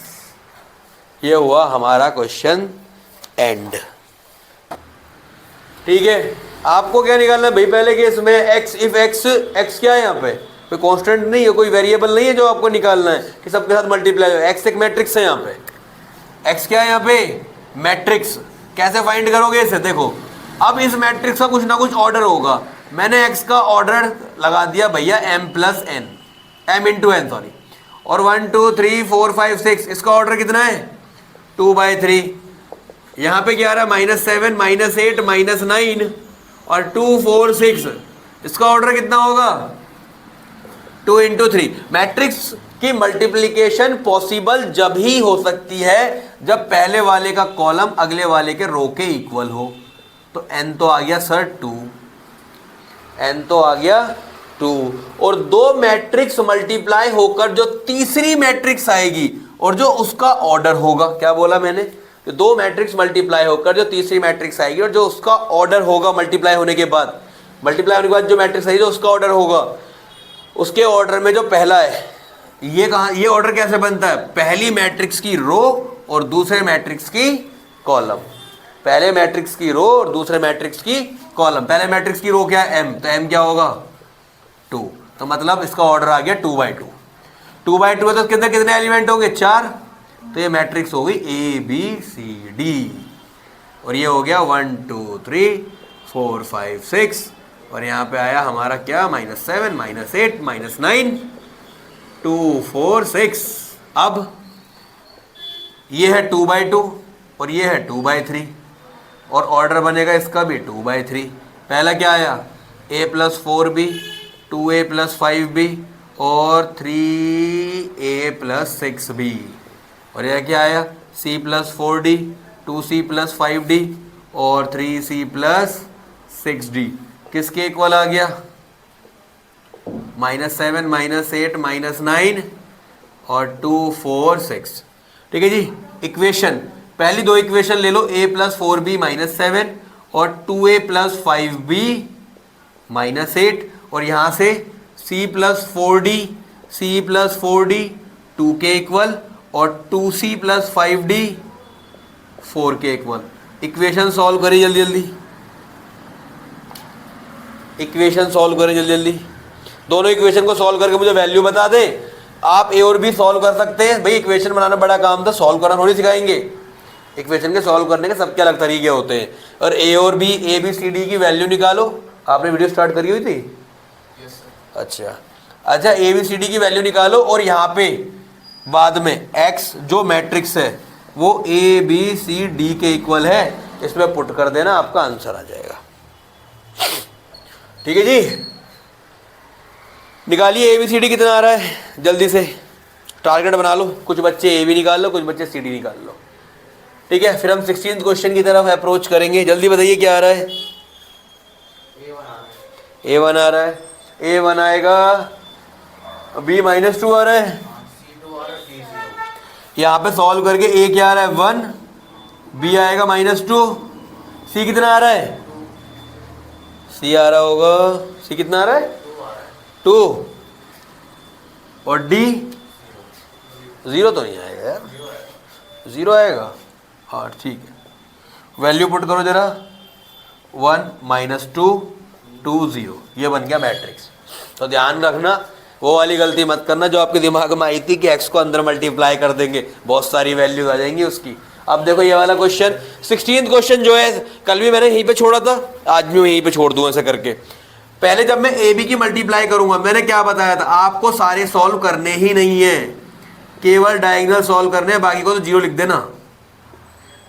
ये हुआ हमारा क्वेश्चन एंड। ठीक है, आपको क्या निकालना है भाई, पहले कि इसमें x, इफ x क्या है यहाँ पे, कोई कांस्टेंट नहीं है, कोई वेरिएबल नहीं है जो आपको निकालना है कि सबके साथ मल्टीप्लाई हो, x एक मैट्रिक्स है यहाँ पे, x क्या है यहाँ पे मैट्रिक्स। कैसे फाइंड करोगे इसे, देखो अब इस मैट्रिक्स का कुछ ना कुछ ऑर्डर होगा, मैंने x का ऑर्डर लगा दिया भैया m × n सॉरी, और 1 2 3 4 5 6, इसका ऑर्डर कितना है 2/3, यहाँ पे क्या आ रहा है -7 -8 -9 और 2 4 6, इसका ऑर्डर कितना होगा 2 × 3। मैट्रिक्स की मल्टीप्लिकेशन पॉसिबल जब ही हो सकती है जब पहले वाले का कॉलम अगले वाले के रो के इक्वल हो। तो n तो आ गया सर 2, n तो आ गया 2 और दो मैट्रिक्स मल्टीप्लाई होकर जो तीसरी मैट्रिक्स आएगी और जो उसका ऑर्डर होगा, क्या बोला मैंने, कि दो मैट्रिक्स मल्टीप्लाई होकर जो तीसरी मैट्रिक्स आएगी और जो उसका ऑर्डर होगा मल्टीप्लाई होने के बाद, जो मैट्रिक्स आएगी जो उसका ऑर्डर होगा, उसके ऑर्डर में जो पहला है, ये कहाँ, ये ऑर्डर कैसे बनता है, पहली मैट्रिक्स की रो और दूसरे मैट्रिक्स की कॉलम, पहले मैट्रिक्स की रो और दूसरे मैट्रिक्स की कॉलम। पहले मैट्रिक्स की रो क्या है, m, तो m क्या होगा 2, तो मतलब इसका ऑर्डर आ गया 2/2। 2/2 है तो कितने कितने एलिमेंट होंगे, 4, तो ये मैट्रिक्स हो गई A B C D और ये हो गया 1 2 3 4 5 6 और यहाँ पे आया हमारा क्या, -7 -8 -9 2 4 6। अब ये है 2/2 और ये है 2/3 और ऑर्डर बनेगा इसका भी 2/3। पहला क्या आया, a + 4b 2a + 5b और 3a + 6b और यह क्या आया, c + 4d 2c + 5d और 3c + 6d किसके इक्वल आ गया, -7 -8 -9 और 2 4 6। ठीक है जी। इक्वेशन, पहली दो इक्वेशन ले लो, a + 4b -7 और 2a + 5b -8 और यहाँ से c + 4d 2 के इक्वल और 2c + 5d 4 के इक्वल। इक्वेशन सॉल्व करिए जल्दी जल्दी, इक्वेशन सॉल्व करें जल्दी जल्दी। दोनों इक्वेशन को सॉल्व करके मुझे वैल्यू बता दें। आप ए और बी सॉल्व कर सकते हैं भाई, इक्वेशन बनाना बड़ा काम था, सॉल्व करना थोड़ी सिखाएंगे। इक्वेशन के सॉल्व करने के सबके अलग तरीके होते हैं। और ए और B, A B C D की वैल्यू निकालो। आपने वीडियो स्टार्ट करी हुई थी? अच्छा अच्छा, ए बी सी डी की वैल्यू निकालो और यहाँ पे बाद में एक्स जो मैट्रिक्स है वो ए बी सी डी के इक्वल है, इसमें पुट कर देना, आपका आंसर आ जाएगा। ठीक है जी, निकालिए ABCD कितना आ रहा है, जल्दी से टारगेट बना लो। कुछ बच्चे A भी निकाल लो, कुछ बच्चे CD निकाल लो। ठीक है, फिर हम 16th क्वेश्चन की तरफ अप्रोच करेंगे। जल्दी बताइए क्या आ रहा है। A1 आ रहा है, A1 आएगा, B -2 आ रहा है, यहाँ पे सॉल्व करके A क्या आ रहा है 1, B आएगा -2, C कितना आ रहा है, C आ रहा होगा, C कितना आ रहा है 2 और D 0 तो नहीं आएगा यार, 0 आएगा। हाँ ठीक है, वैल्यू पुट करो जरा, 1 -2 2 0, ये बन गया मैट्रिक्स। तो ध्यान रखना, वो वाली गलती मत करना जो आपके दिमाग में आई थी कि x को अंदर मल्टीप्लाई कर देंगे, बहुत सारी वैल्यूज आ जाएंगी उसकी। अब देखो ये वाला क्वेश्चन 16th क्वेश्चन जो है, कल भी मैंने यहीं पे छोड़ा था, आज भी मैं यहीं पे छोड़ दूँ ऐसे करके। पहले जब मैं ए बी की मल्टीप्लाई करूंगा, मैंने क्या बताया था आपको, सारे सॉल्व करने ही नहीं है, केवल डायगोनल सॉल्व करने हैं, बाकी को तो 0 लिख देना।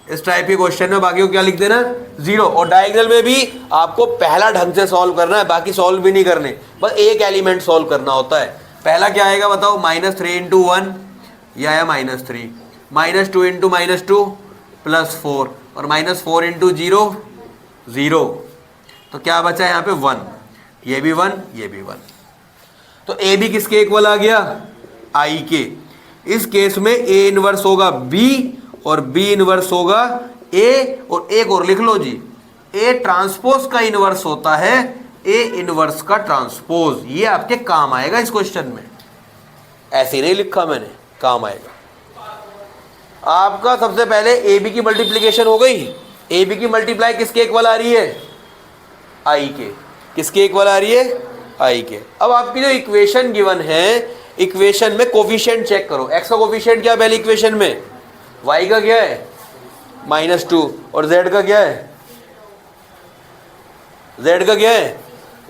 इस टाइप के क्वेश्चन में बाकी को क्या लिख देना, 0। और डायगोनल में भी आपको पहला ढंग से सॉल्व करना है, बाकी सॉल्व भी नहीं करने, बस एक एलिमेंट सॉल्व करना होता है। पहला क्या आएगा बताओ, -3 × 1, यह आया -3, -2 × -2 +4 और -4 × 0 0, तो क्या बचा यहाँ पे 1, ये भी 1, ये भी 1। तो ए बी किसके इक्वल आ गया, आई के। इस केस में ए इनवर्स होगा बी और बी इनवर्स होगा ए, और एक और लिख लो जी, ए ट्रांसपोज का इनवर्स होता है ए इनवर्स का ट्रांसपोज। ये आपके काम आएगा इस क्वेश्चन में, ऐसे ही नहीं लिखा मैंने, काम आएगा आपका। सबसे पहले ए बी की मल्टीप्लीकेशन हो गई, ए बी की मल्टीप्लाई किसके इक्वल आ रही है, आई के। किसके इक्वल आ रही है, आई के। अब आपकी जो इक्वेशन गिवन है, इक्वेशन में कोफिशिएंट चेक करो। एक्स का कोफिशिएंट क्या है पहली इक्वेशन में, वाई का क्या है -2 और जेड का क्या है, जेड का क्या है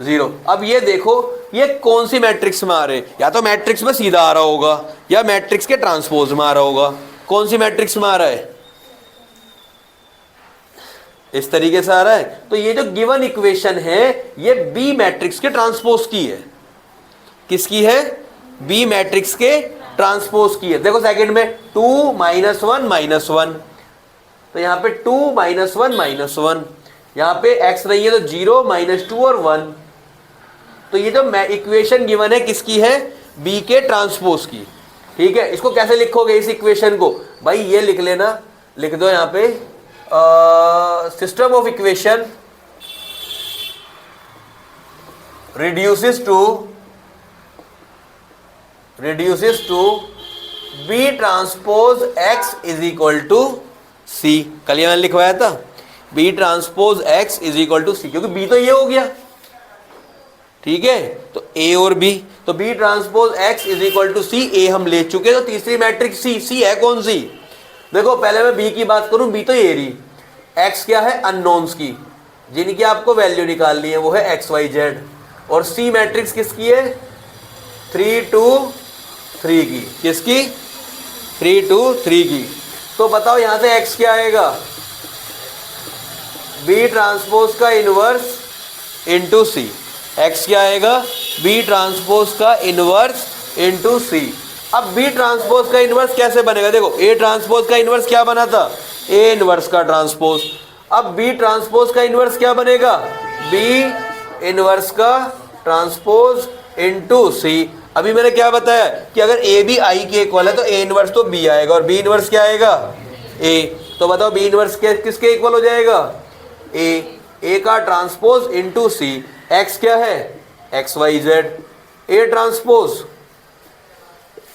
0। अब ये देखो ये कौन सी मैट्रिक्स में आ रहे हैं, या तो मैट्रिक्स में सीधा आ रहा होगा या मैट्रिक्स के ट्रांसपोज में आ रहा होगा। कौन सी मैट्रिक्स में आ रहा है, इस तरीके से आ रहा है। तो ये जो गिवन इक्वेशन है ये बी मैट्रिक्स के ट्रांसपोज की है। किसकी है, बी मैट्रिक्स के ट्रांसपोज की है। देखो सेकंड में 2 -1 -1, तो यहाँ पे 2 -1 -1, यहाँ पे x नहीं है तो 0 -2 और 1, तो ये जो इक्वेशन गिवन है किसकी है, बी के ट्रांसपोज की। ठीक है, इसको कैसे लिखोगे इस इक्वेशन को, भाई ये लिख लेना, लिख दो यहां पे system of equation reduces to B transpose X is equal to C। कल ये मैंने लिखवाया था B transpose X is equal to C, क्योंकि B तो ये हो गया। ठीक है, तो A और B, तो B transpose X is equal to C, A हम ले चुके, तो तीसरी मैट्रिक्स C है कौन सी, देखो पहले मैं B की बात करूं, B तो ये रही, X क्या है अननोन्स की, जिनकी आपको वैल्यू निकालनी है, वो है XYZ, और C मैट्रिक्स किसकी है 3 2 3 की, किसकी 3 2 3 की। तो बताओ यहां से X क्या आएगा, B ट्रांसपोज का इनवर्स इंटू C, X क्या आएगा B ट्रांसपोज का इनवर्स इंटू C। अब B ट्रांसपोज का इनवर्स कैसे बनेगा, देखो A ट्रांसपोज का इनवर्स क्या बना था, A इनवर्स का ट्रांसपोज, अब B ट्रांसपोज का इनवर्स क्या बनेगा, B इनवर्स का ट्रांसपोज इनटू C। अभी मैंने क्या बताया कि अगर A भी I के इक्वल है तो A इनवर्स तो B आएगा, और B इनवर्स क्या आएगा A। तो बताओ B इनवर्स किसके इक्वल हो जाएगा, A का ट्रांसपोज इनटू C। X क्या है XYZ, A ट्रांसपोज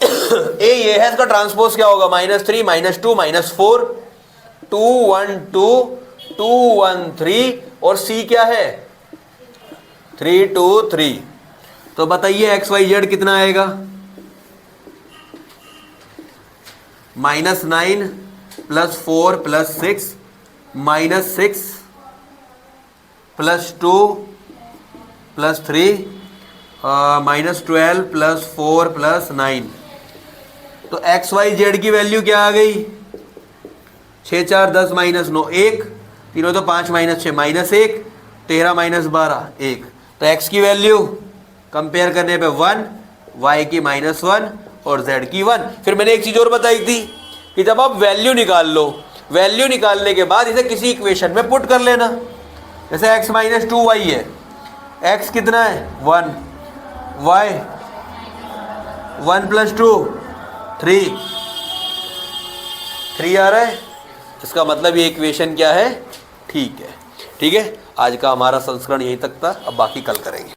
A ये है, इसका ट्रांसपोज क्या होगा -3 -2 -4 2 1 2 2 1 3, और C क्या है 3 2 3। तो बताइए XYZ कितना आएगा, -9 +4 +6 -6 +2 +3 -12 +4 +9। तो XYZ की वैल्यू क्या आ गई, 6 4 10 -9 1, तीनों तो 5 -6 -1, 13 -12 1। तो X की वैल्यू कंपेयर करने पे 1, Y की -1 और Z की 1। फिर मैंने एक चीज और बताई थी कि जब आप वैल्यू निकाल लो, वैल्यू निकालने के बाद इसे किसी इक्वेशन में पुट कर लेना, जैसे X -2Y है, X कितना है 1, Y 1 + 2 3 आ रहा है, इसका मतलब ये इक्वेशन क्या है ठीक है। ठीक है, आज का हमारा संस्करण यहीं तक था, अब बाकी कल करेंगे।